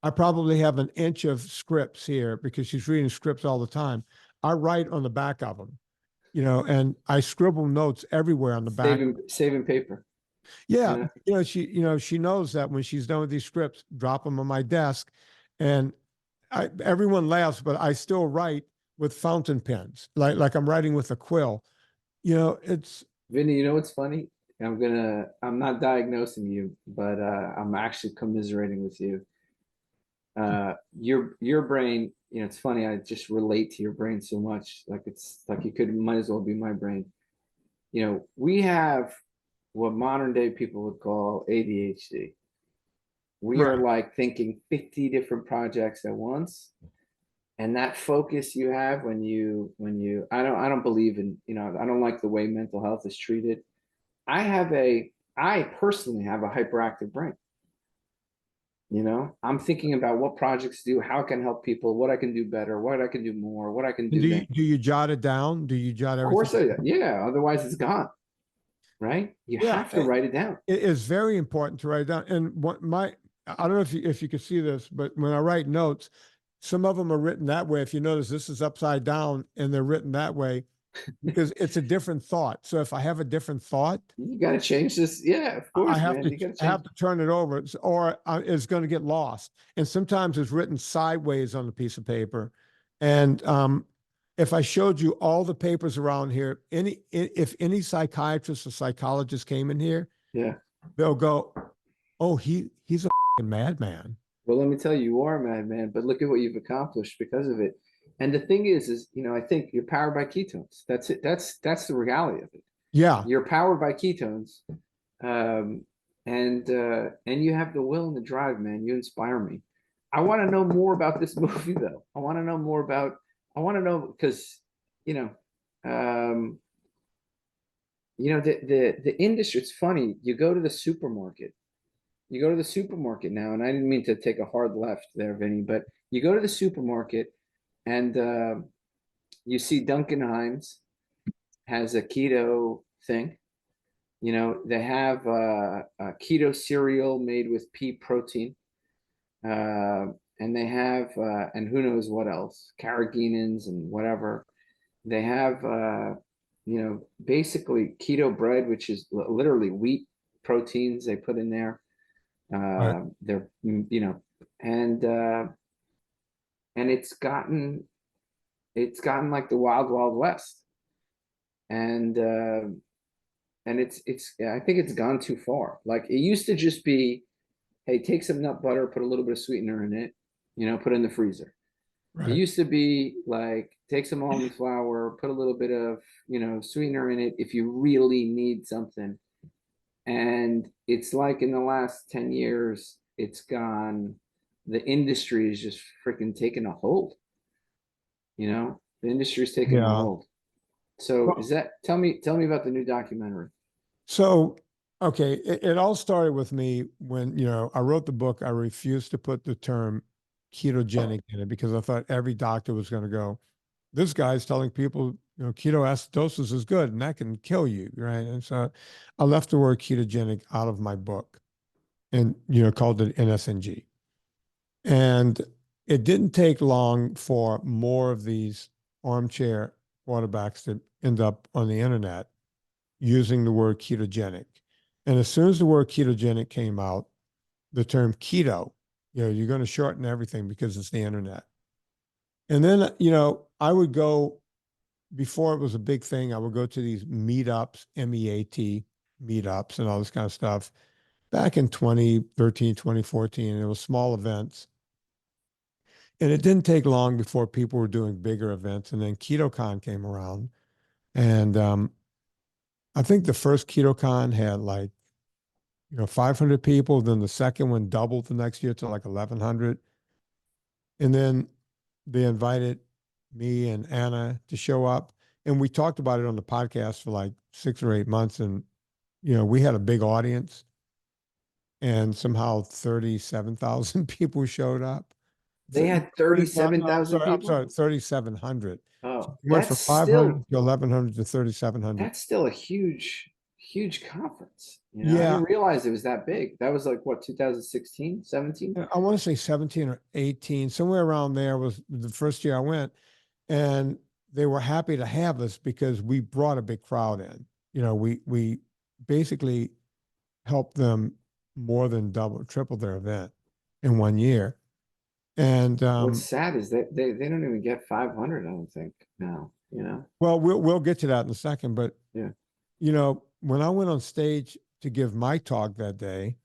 I probably have an inch of scripts here because she's reading scripts all the time. I write on the back of them, and I scribble notes everywhere on the back. Saving paper. Yeah, Yeah. she knows that when she's done with these scripts, drop them on my desk, and everyone laughs, but I still write with fountain pens, like I'm writing with a quill. It's Vinny, you know what's funny? I'm not diagnosing you, but I'm actually commiserating with you. Your brain, it's funny, I just relate to your brain so much. Like it's like might as well be my brain. We have what modern day people would call ADHD. We are right. like thinking 50 different projects at once. And that focus you have when I don't believe in, I don't like the way mental health is treated. I personally have a hyperactive brain. I'm thinking about what projects to do, how I can help people, what I can do better, what I can do more, what I can Do do you next. do you jot it down? Do you jot Of course, everything? yeah. Otherwise, it's gone, right? You Yeah, have to write it down. it is very important to write it down. And I don't know if you could see this, but when I write notes, some of them are written that way. If you notice, this is upside down, and they're written that way because it's a different thought. So if I have a different thought, You got to change this. Yeah, of course, man. You got to I have change. to turn it over, or it's going to get lost. And sometimes it's written sideways on the piece of paper. And if I showed you all the papers around here, if any psychiatrist or psychologist came in here, Yeah. they'll go, "Oh, he's a madman. Well, let me tell you, you are a madman, but look at what you've accomplished because of it. And the thing is, I think you're powered by ketones. That's it. That's the reality of it. Yeah. You're powered by ketones, um, and you have the will and the drive, man. You inspire me. I want to know more about this movie, though. I want to know more about. I want to know because, you know, um, the industry. It's funny. You go to the supermarket. You go to the supermarket now, and I didn't mean to take a hard left there, Vinny, but you go to the supermarket and you see Duncan Hines has a keto thing. They have a keto cereal made with pea protein, and they have and who knows what else, carrageenans and whatever. They have basically keto bread, which is literally wheat proteins they put in there. Right. They're and and it's gotten like the wild wild west, and it's I think it's gone too far. Like it used to just be, hey, take some nut butter, put a little bit of sweetener in it, put it in the freezer. It Right. used to be like, take some almond flour, put a little bit of sweetener in it if you really need something. And it's like in the last 10 years, it's gone, the industry is just freaking taking a hold. The industry's taking a Yeah. hold. So Well, tell me about the new documentary. so, okay, it all started with me when, I wrote the book. I refused to put the term ketogenic in it because I thought every doctor was going to go, this guy's telling people, ketoacidosis is good and that can kill you, right? And so I left the word ketogenic out of my book and, called it NSNG. And it didn't take long for more of these armchair quarterbacks to end up on the internet using the word ketogenic. And as soon as the word ketogenic came out, the term keto, you're going to shorten everything because it's the internet. And then, I would go, before it was a big thing, I would go to these meetups, MEAT meetups and all this kind of stuff back in 2013, 2014. It was small events. And it didn't take long before people were doing bigger events. And then KetoCon came around. And I think the first KetoCon had like, 500 people. Then the second one doubled the next year to like 1,100. And then they invited me and Anna to show up. And we talked about it on the podcast for like 6 or 8 months. And, we had a big audience and somehow 37,000 people showed up. They had No, 37,000 I'm people. sorry, 3,700. So Oh, we went from 500 to 1,100 to 3,700. that's still a huge, huge conference. I Yeah, didn't realize it was that big. That was like what, 2016, 17? I want to say 17 or 18, somewhere around there was the first year I went. And they were happy to have us because we brought a big crowd in. We basically helped them more than double, triple their event in 1 year. And What's sad is that they don't even get 500, I don't think now. well, we'll get to that in a second. But Yeah. when I went on stage to give my talk that day,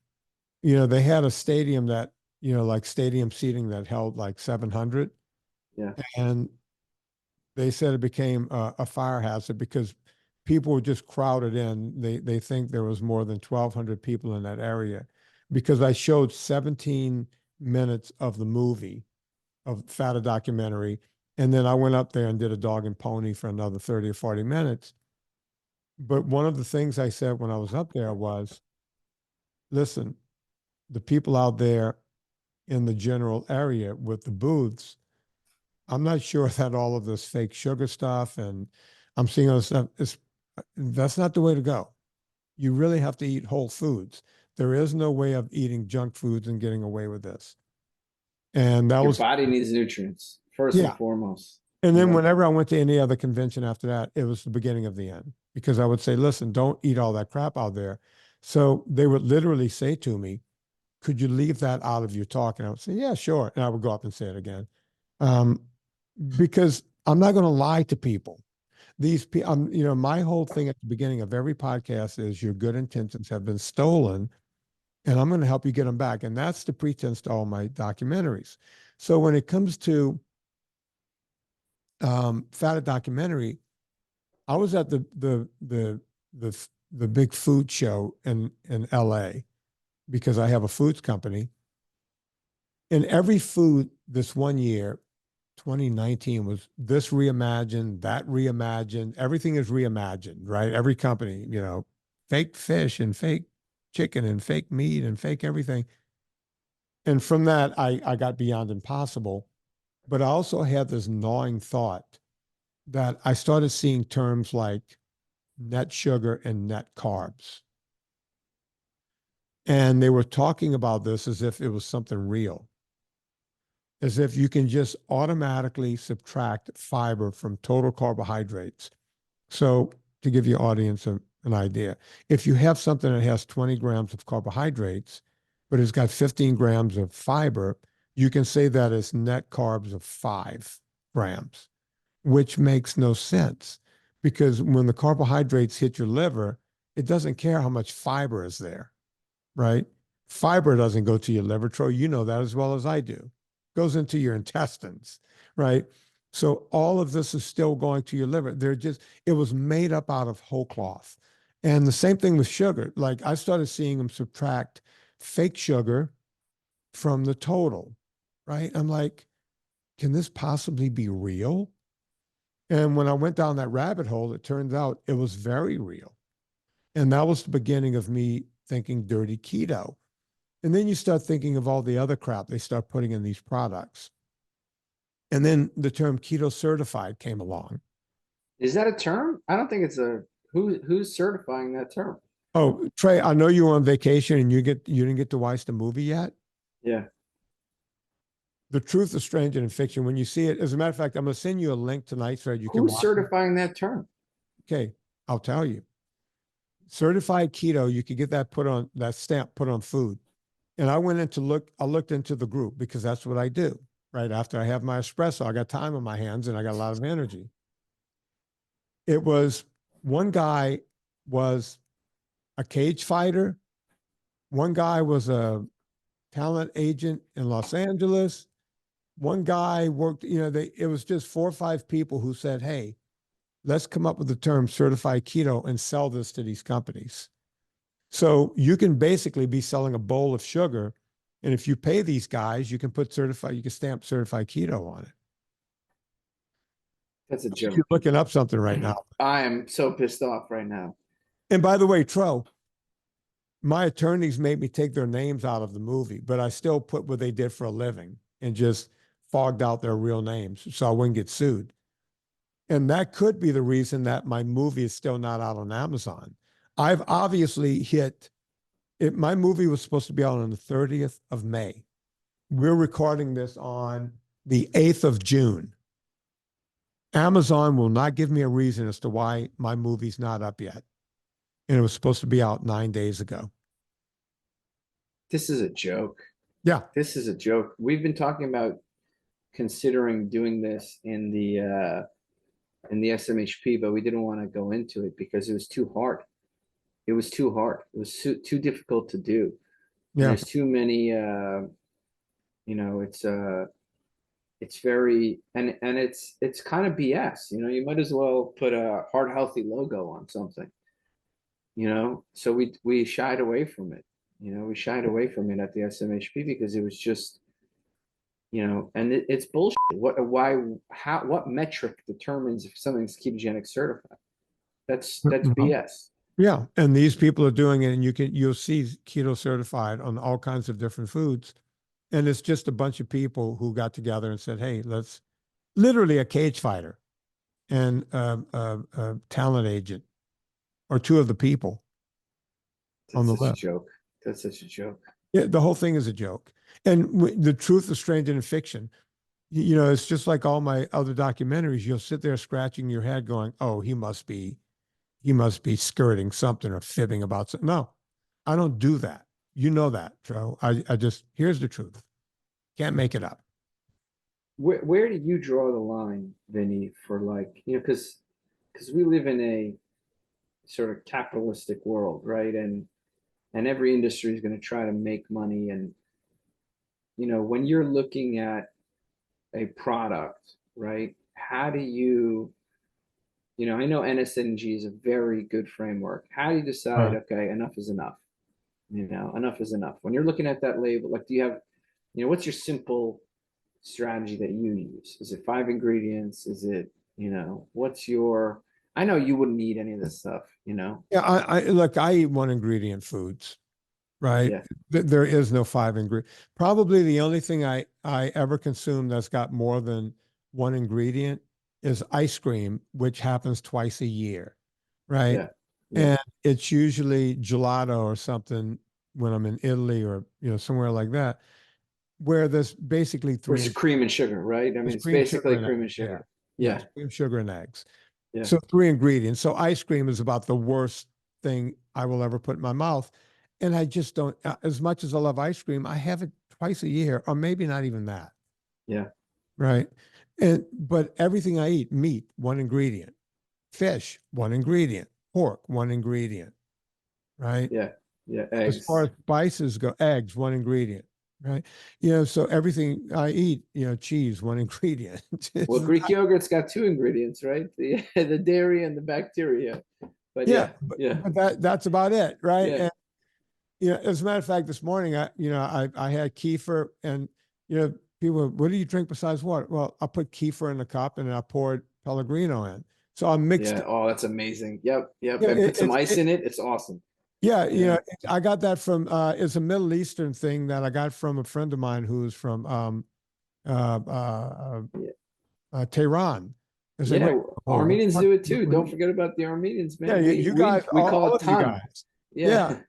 they had a stadium that, like stadium seating that held like 700. Yeah. And they said it became a fire hazard because people were just crowded in. They think there was more than 1,200 people in that area because I showed 17 minutes of the movie of Fata documentary. And then I went up there and did a dog and pony for another 30 or 40 minutes. But one of the things I said when I was up there was, listen, the people out there in the general area with the booths, I'm not sure that all of this fake sugar stuff and I'm seeing all this stuff that's not the way to go. You really have to eat whole foods. There is no way of eating junk foods and getting away with this. And that Your was, body needs nutrients first and yeah. foremost. And then whenever I went to any other convention after that, it was the beginning of the end because I would say, listen, don't eat all that crap out there. So they would literally say to me, could you leave that out of your talk? And I would say, yeah, sure. And I would go up and say it again. Um, because I'm not going to lie to people. These people, my whole thing at the beginning of every podcast is your good intentions have been stolen and I'm going to help you get them back. And that's the pretense to all my documentaries. So when it comes to Fat Documentary, I was at the big food show in LA because I have a foods company. And every food this one year, 2019, was this reimagined, that reimagined. Everything is reimagined, right? Every company, fake fish and fake chicken and fake meat and fake everything. And from that, I got beyond impossible. But I also had this gnawing thought that I started seeing terms like net sugar and net carbs. And they were talking about this as if it was something real, as if you can just automatically subtract fiber from total carbohydrates. So, to give your audience an idea, if you have something that has 20 grams of carbohydrates, but it's got 15 grams of fiber, you can say that it's net carbs of 5 grams, which makes no sense because when the carbohydrates hit your liver, it doesn't care how much fiber is there, right? Fiber doesn't go to your liver, Troy. You know that as well as I do. It goes into your intestines, right? So all of this is still going to your liver. It was made up out of whole cloth. And the same thing with sugar. Like I started seeing them subtract fake sugar from the total, right? I'm like, can this possibly be real? And when I went down that rabbit hole, it turned out it was very real. And that was the beginning of me thinking dirty keto. And then you start thinking of all the other crap they start putting in these products. And then the term Keto Certified came along. Is that a term? I don't think it's who's certifying that term? Oh, Trey, I know you were on vacation and you didn't get to watch the movie yet. Yeah. The Truth is Stranger Than Fiction. When you see it, as a matter of fact, I'm going to send you a link tonight so you can Who's watch certifying that term? it. Okay, I'll tell you. Certified keto, you could get that stamp put on food. And I looked into the group because that's what I do. Right after I have my espresso, I got time on my hands and I got a lot of energy. It was one guy was a cage fighter. One guy was a talent agent in Los Angeles. One guy worked, it was just 4 or 5 people who said, hey, let's come up with the term certified keto and sell this to these companies. So you can basically be selling a bowl of sugar. And if you pay these guys, you can stamp certified keto on it. That's a joke. You're looking up something right now. I am so pissed off right now. And by the way, Tro, my attorneys made me take their names out of the movie, but I still put what they did for a living and just fogged out their real names so I wouldn't get sued. And that could be the reason that my movie is still not out on Amazon. I've obviously hit it. My movie was supposed to be out on the 30th of May. We're recording this on the 8th of June. Amazon will not give me a reason as to why my movie's not up yet. And it was supposed to be out 9 days ago. This is a joke. Yeah. This is a joke. We've been talking about considering doing this in the SMHP, but we didn't want to go into it because it was too hard. It was too hard. It was too difficult to do. Yeah. There's too many, it's very, and it's kind of BS, you might as well put a Heart Healthy logo on something, so we shied away from it. We shied away from it at the SMHP because it was just, and it's bullshit. What metric determines if something's ketogenic certified? That's BS. Yeah. And these people are doing it, and you'll see Keto Certified on all kinds of different foods. And it's just a bunch of people who got together and said, hey, let's literally a cage fighter and a talent agent or 2 of the people on the list. That's such a joke. That's such a joke. Yeah, the whole thing is a joke. And the truth is stranger than fiction. It's just like all my other documentaries. You'll sit there scratching your head going, oh, he must be skirting something or fibbing about something. No, I don't do that. You know that, Joe. I just, here's the truth. Can't make it up. Where do you draw the line, Vinny, for because we live in a sort of capitalistic world, right? And and every industry is going to try to make money. And, when you're looking at a product, right? How do I know NSNG is a very good framework. How do you decide, okay, enough is enough? Enough is enough. When you're looking at that label, like, do you have, what's your simple strategy that you use? Is it 5 ingredients? Is it, what's your, I know you wouldn't eat any of this stuff, Yeah, look, I eat 1 ingredient foods, right? Yeah. There is no 5 ingredient. Probably the only thing I ever consume that's got more than 1 ingredient is ice cream, which happens twice a year, right? Yeah. Yeah. And it's usually gelato or something when I'm in Italy or, somewhere like that, where there's basically Versus 3 cream and sugar, right? I mean, it's it's cream, sugar, basically and cream eggs. and Yeah. sugar. Yeah. Yeah. Cream, sugar, and eggs. Yeah. So 3 ingredients. So ice cream is about the worst thing I will ever put in my mouth. And I just don't, as much as I love ice cream, I have it twice a year, or maybe not even that. Yeah. Right. But everything I eat, meat, 1 ingredient, fish, 1 ingredient, pork, 1 ingredient, right? Yeah. Yeah. As far Eggs. as spices go, eggs, 1 ingredient, right? So everything I eat, cheese, 1 ingredient. Well, Greek yogurt's got 2 ingredients, right? The dairy and the bacteria. But Yeah, yeah. Yeah. but that's about it, right? Yeah. And as a matter of fact, this morning I had kefir, and people, what do you drink besides water? Well, I put kefir in a cup and I poured Pellegrino in, so I mixed Yeah. it. Oh, that's amazing. Yep. Yep. Yeah, And put some ice in it. It's awesome. yeah, Yeah. I got that from it's a Middle Eastern thing that I got from a friend of mine who's from uh, uh, Yeah. Tehran. I said, wait, Yeah. oh, Armenians do it too. Don't forget about the Armenians, yeah, man. you guys, We call all it of you tan. guys, yeah. Yeah.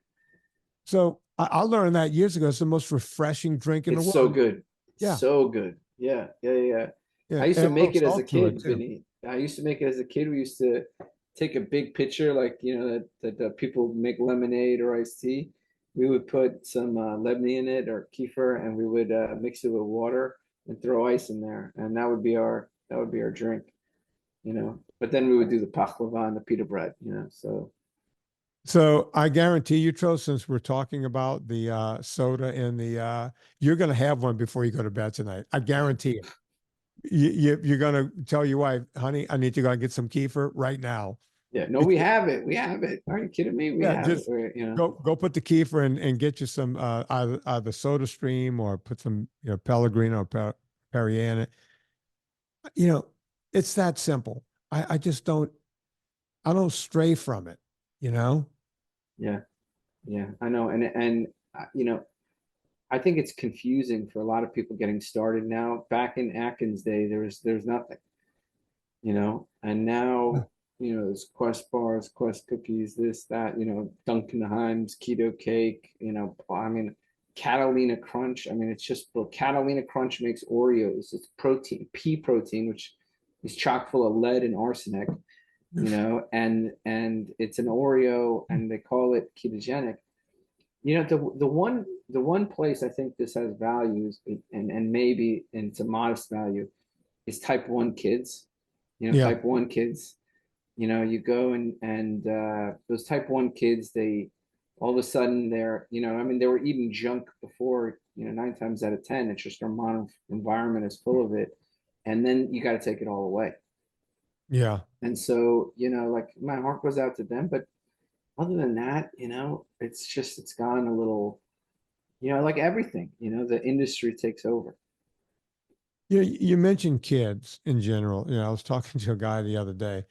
So I learned that years ago. It's the most refreshing drink in the It's so world. good. Yeah, So good. Yeah. Yeah. Yeah. yeah, I used and to a little make it as a salt to it kid, too. Vinny. I used to make it as a kid. We used to take a big pitcher, like, that people make lemonade or iced tea. We would put some lemon in it or kefir, and we would mix it with water and throw ice in there, and that would be our drink. But then we would do the pachlava and the pita bread. So So I guarantee you, Tro, since we're talking about the soda and you're going to have one before you go to bed tonight. I guarantee it. You're going to tell your wife, honey, I need to go and get some kefir right now. yeah, no, we Because, have it. We have it. Are you kidding me? We yeah, have it. just You know. go put the kefir and get you some either Soda Stream or put some Pellegrino or Perrier in it. You know, it's that simple. I just I don't stray from it. You know. Yeah, yeah, I know, and I think it's confusing for a lot of people getting started now. Back in Atkins' day, there's nothing, and now there's Quest bars, Quest cookies, this, that, Dunkin' Himes, keto cake, I mean, Catalina Crunch. I mean, it's just, well, Catalina Crunch makes Oreos. It's protein, pea protein, which is chock full of lead and arsenic, and it's an Oreo, and they call it ketogenic. The one place I think this has values, and maybe and it's a modest value, is type 1 kids. Yeah. Type 1 kids, you go and those type 1 kids, they all of a sudden I mean, they were eating junk before, 9 times out of 10, it's just our modern environment is full of it. And then you got to take it all away. Yeah. And so, like, my heart goes out to them, but other than that, it's gone a little, like everything, the industry takes over. You mentioned kids in general. I was talking to a guy the other day,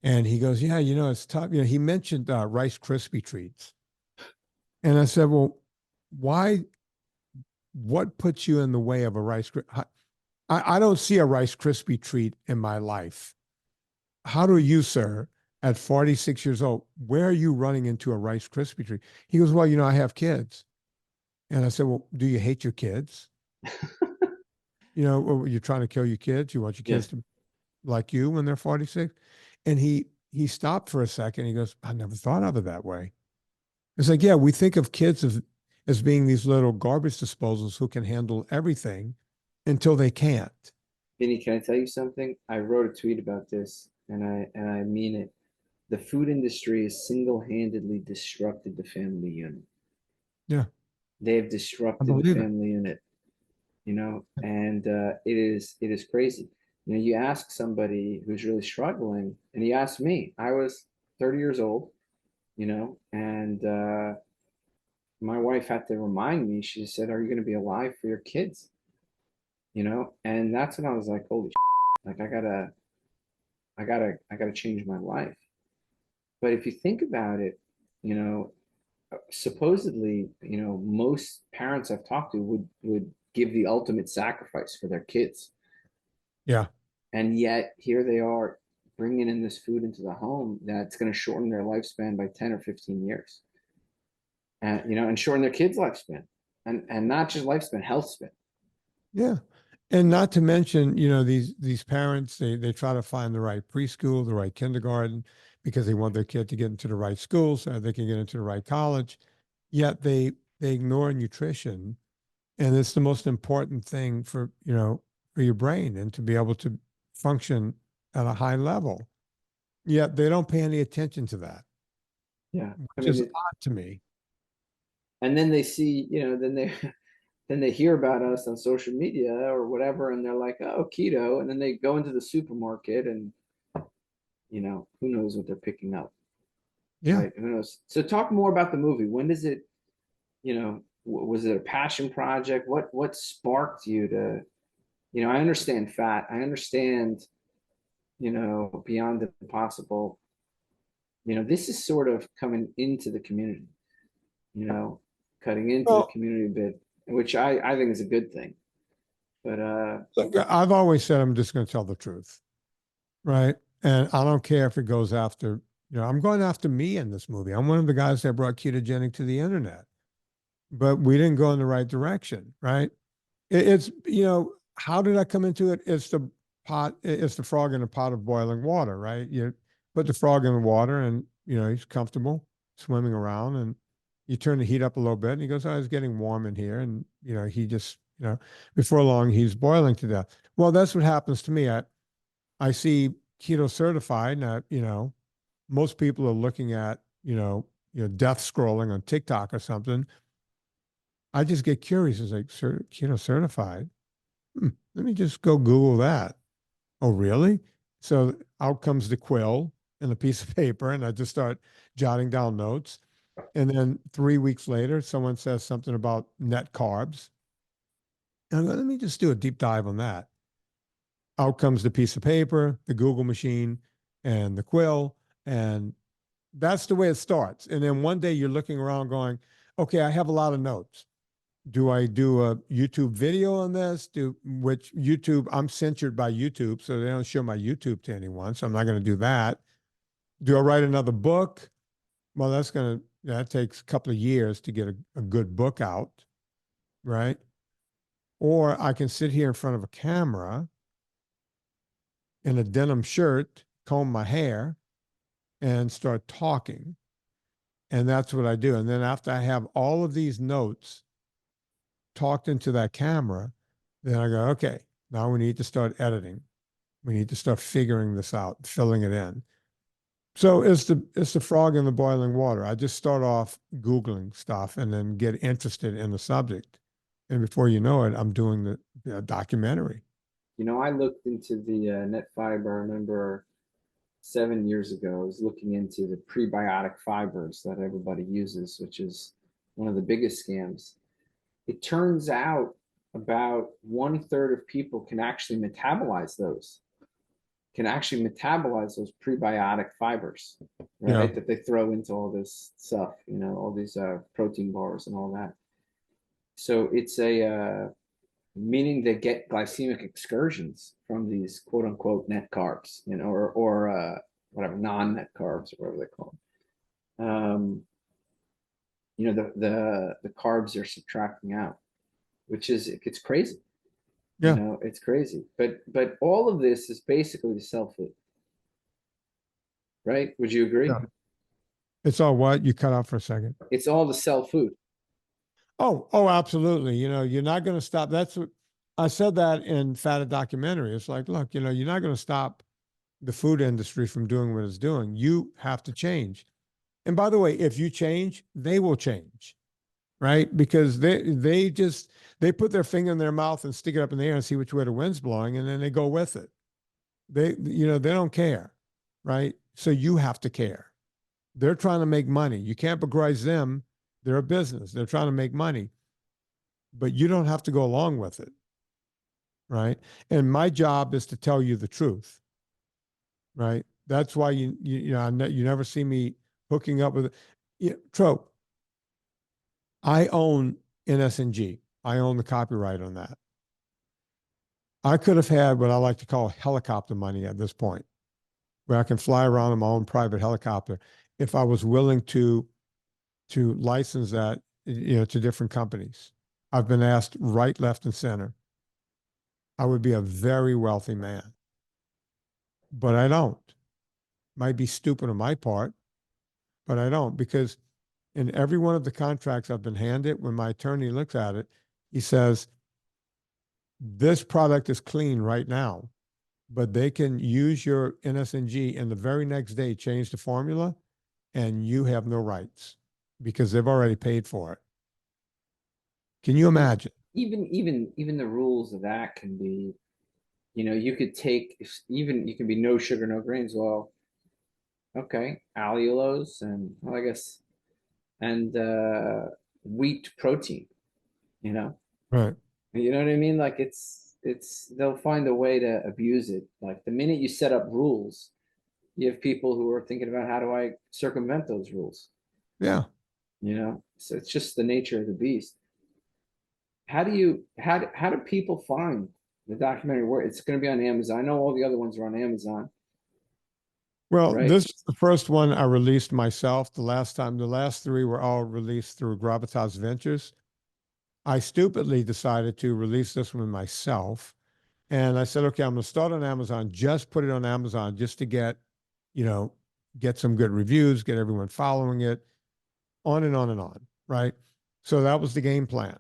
and he goes, "Yeah, it's tough." He mentioned Rice Krispie treats, and I said, "Well, why? What puts you in the way of a I don't see a Rice Krispie treat in my life. How do you, sir, at 46 years old, where are you running into a Rice Krispie treat?" He goes, "Well, I have kids," and I said, "Well, do you hate your kids? You're trying to kill your kids. You want your Yeah. kids to like you when they're 46?" And he stopped for a second. He goes, "I never thought of it that way." It's like, yeah, we think of kids as being these little garbage disposals who can handle everything until they can't. Vinny, can I tell you something? I wrote a tweet about this, and I mean it. the food industry has single-handedly disrupted the family unit. Yeah. They've I disrupted the believe it. family unit, and it is crazy. You ask somebody who's really struggling, and you ask me. I was 30 years old, and my wife had to remind me. She said, "Are you going to be alive for your kids?" And that's when I was like, "Holy shit, like I gotta change my life." But if you think about it, you know, supposedly, most parents I've talked to would give the ultimate sacrifice for their kids, Yeah. and yet here they are bringing in this food into the home that's going to shorten their lifespan by 10 or 15 years, and shorten their kids' lifespan, and not just lifespan, health span. Yeah. And not to mention, these parents, they try to find the right preschool, the right kindergarten, because they want their kid to get into the right school so they can get into the right college. Yet they ignore nutrition. And it's the most important thing for your brain and to be able to function at a high level. Yet they don't pay any attention to that, Yeah, I which mean, is odd to me. and then they see, then they hear about us on social media or whatever, and they're like, "Oh, keto," and then they go into the supermarket, and who knows what they're picking up, Yeah. right? Who knows? So talk more about the movie. When does it, was it a passion project? What sparked you to, I understand fat. I understand, beyond the impossible. This is sort of coming into the community, you know, cutting into the Well, community a bit, which I think is a good thing. But look, I've always said I'm just going to tell the truth, right? And I don't care if it goes after, I'm going after me in this movie. I'm one of the guys that brought ketogenic to the internet, but we didn't go in the right direction, right? It's, how did I come into it? It's the frog in a pot of boiling water, right? You put the frog in the water and, he's comfortable swimming around, and you turn the heat up a little bit and he goes, "Oh, it's getting warm in here." And, he just, before long, he's boiling to death. Well, that's what happens to me. I see Keto Certified, and most people are looking at, death scrolling on TikTok or something. I just get curious. It's like, Keto Certified. Let me just go Google that. Oh, really? So out comes the quill and a piece of paper, and I just start jotting down notes. And then 3 weeks later, someone says something about net carbs. And I go, let me just do a deep dive on that. Out comes the piece of paper, the Google machine, and the quill. And that's the way it starts. And then one day you're looking around going, okay, I have a lot of notes. Do I do a YouTube video on this? Which YouTube, I'm censored by YouTube, so they don't show my YouTube to anyone. So I'm not going to do that. Do I write another book? Well, that takes a couple of years to get a good book out, right? Or I can sit here in front of a camera in a denim shirt, comb my hair, and start talking. And that's what I do. And then after I have all of these notes talked into that camera, then I go, okay, now we need to start editing. We need to start figuring this out, filling it in. So it's the frog in the boiling water. I just start off Googling stuff and then get interested in the subject. And before you know it, I'm doing the documentary. I looked into the net fiber. I remember 7 years ago, I was looking into the prebiotic fibers that everybody uses, which is one of the biggest scams. It turns out about 1/3 of people can actually metabolize those prebiotic fibers, Yeah. right? That they throw into all this stuff, all these protein bars and all that. So it's meaning they get glycemic excursions from these quote unquote net carbs, or whatever, non-net carbs, or whatever they call them. The carbs are subtracting out, which is, it's crazy. Yeah. It's crazy. But all of this is basically the self-food, right? Would you agree? Yeah. It's all what? You cut out for a second. It's all the self-food. Oh, absolutely. You're not going to stop. That's what I said that in Fat Documentary. It's like, look, you're not going to stop the food industry from doing what it's doing. You have to change. And by the way, if you change, they will change, right? Because they put their finger in their mouth and stick it up in the air and see which way the wind's blowing, and then they go with it. They don't care, right? So you have to care. They're trying to make money. You can't begrudge them. They're a business. They're trying to make money, but you don't have to go along with it, right? And my job is to tell you the truth, right? That's why you never see me hooking up with Trope. I own NSNG. I own the copyright on that. I could have had what I like to call helicopter money at this point, where I can fly around in my own private helicopter if I was willing to license that, to different companies. I've been asked right, left, and center. I would be a very wealthy man, but I don't. Might be stupid on my part, but I don't, because in every one of the contracts I've been handed, when my attorney looks at it, he says, this product is clean right now, but they can use your NSNG and the very next day change the formula, and you have no rights because they've already paid for it. Can you imagine? Even the rules of that can be, you could take, you can be no sugar, no grains. Well, okay, allulose and, well, I guess, and wheat protein, Right. You know what I mean? Like they'll find a way to abuse it. Like the minute you set up rules, you have people who are thinking about, how do I circumvent those rules? Yeah. So it's just the nature of the beast. How do people find the documentary? Where it's going to be on Amazon? I know all the other ones are on Amazon. Well, Right. this is the first one I released myself. The last three were all released through Gravitas Ventures. I stupidly decided to release this one myself. And I said, okay, I'm going to start on Amazon, just put it on Amazon just to get some good reviews, get everyone following it, on and on and on, right? So that was the game plan.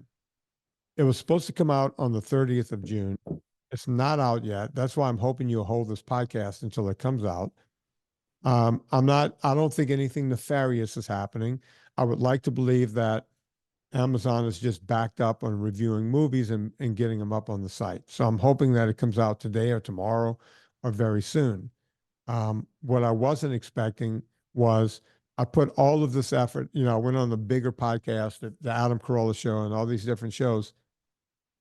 It was supposed to come out on the 30th of June. It's not out yet. That's why I'm hoping you'll hold this podcast until it comes out. I don't think anything nefarious is happening. I would like to believe that Amazon is just backed up on reviewing movies and getting them up on the site. So I'm hoping that it comes out today or tomorrow or very soon. What I wasn't expecting was I put all of this effort, I went on the bigger podcast, the Adam Carolla show and all these different shows.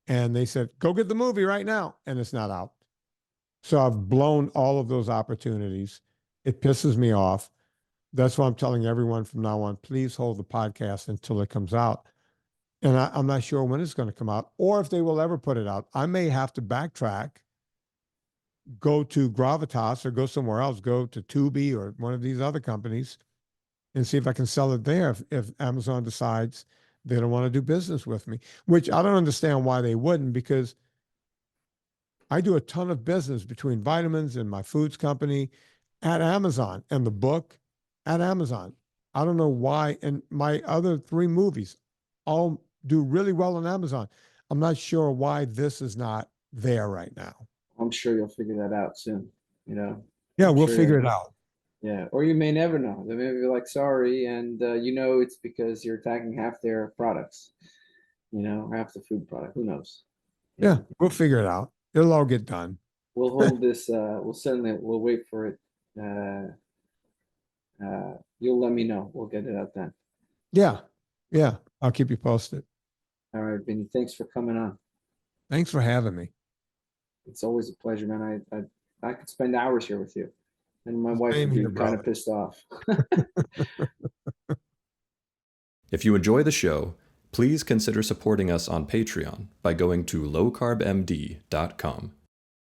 And they said, go get the movie right now. And it's not out. So I've blown all of those opportunities. It pisses me off. That's why I'm telling everyone from now on, please hold the podcast until it comes out. And I'm not sure when it's going to come out or if they will ever put it out. I may have to backtrack, go to Gravitas or go somewhere else, go to Tubi or one of these other companies and see if I can sell it there if Amazon decides they don't want to do business with me, which I don't understand why they wouldn't, because I do a ton of business between vitamins and my foods company at Amazon and the book at Amazon. I don't know why. And my other 3 movies all do really well on Amazon. I'm not sure why this is not there right now. I'm sure you'll figure that out soon, Yeah, I'm we'll sure figure it out. Yeah, or you may never know. They may be like, sorry, and it's because you're attacking half their products, half the food product. Who knows? Yeah, we'll figure it out. It'll all get done. We'll hold this. We'll wait for it. You'll let me know. We'll get it out then. Yeah, I'll keep you posted. All right, Vinny. Thanks for coming on. Thanks for having me. It's always a pleasure, man. I could spend hours here with you, and my wife would be kind of pissed off. If you enjoy the show, please consider supporting us on Patreon by going to lowcarbmd.com.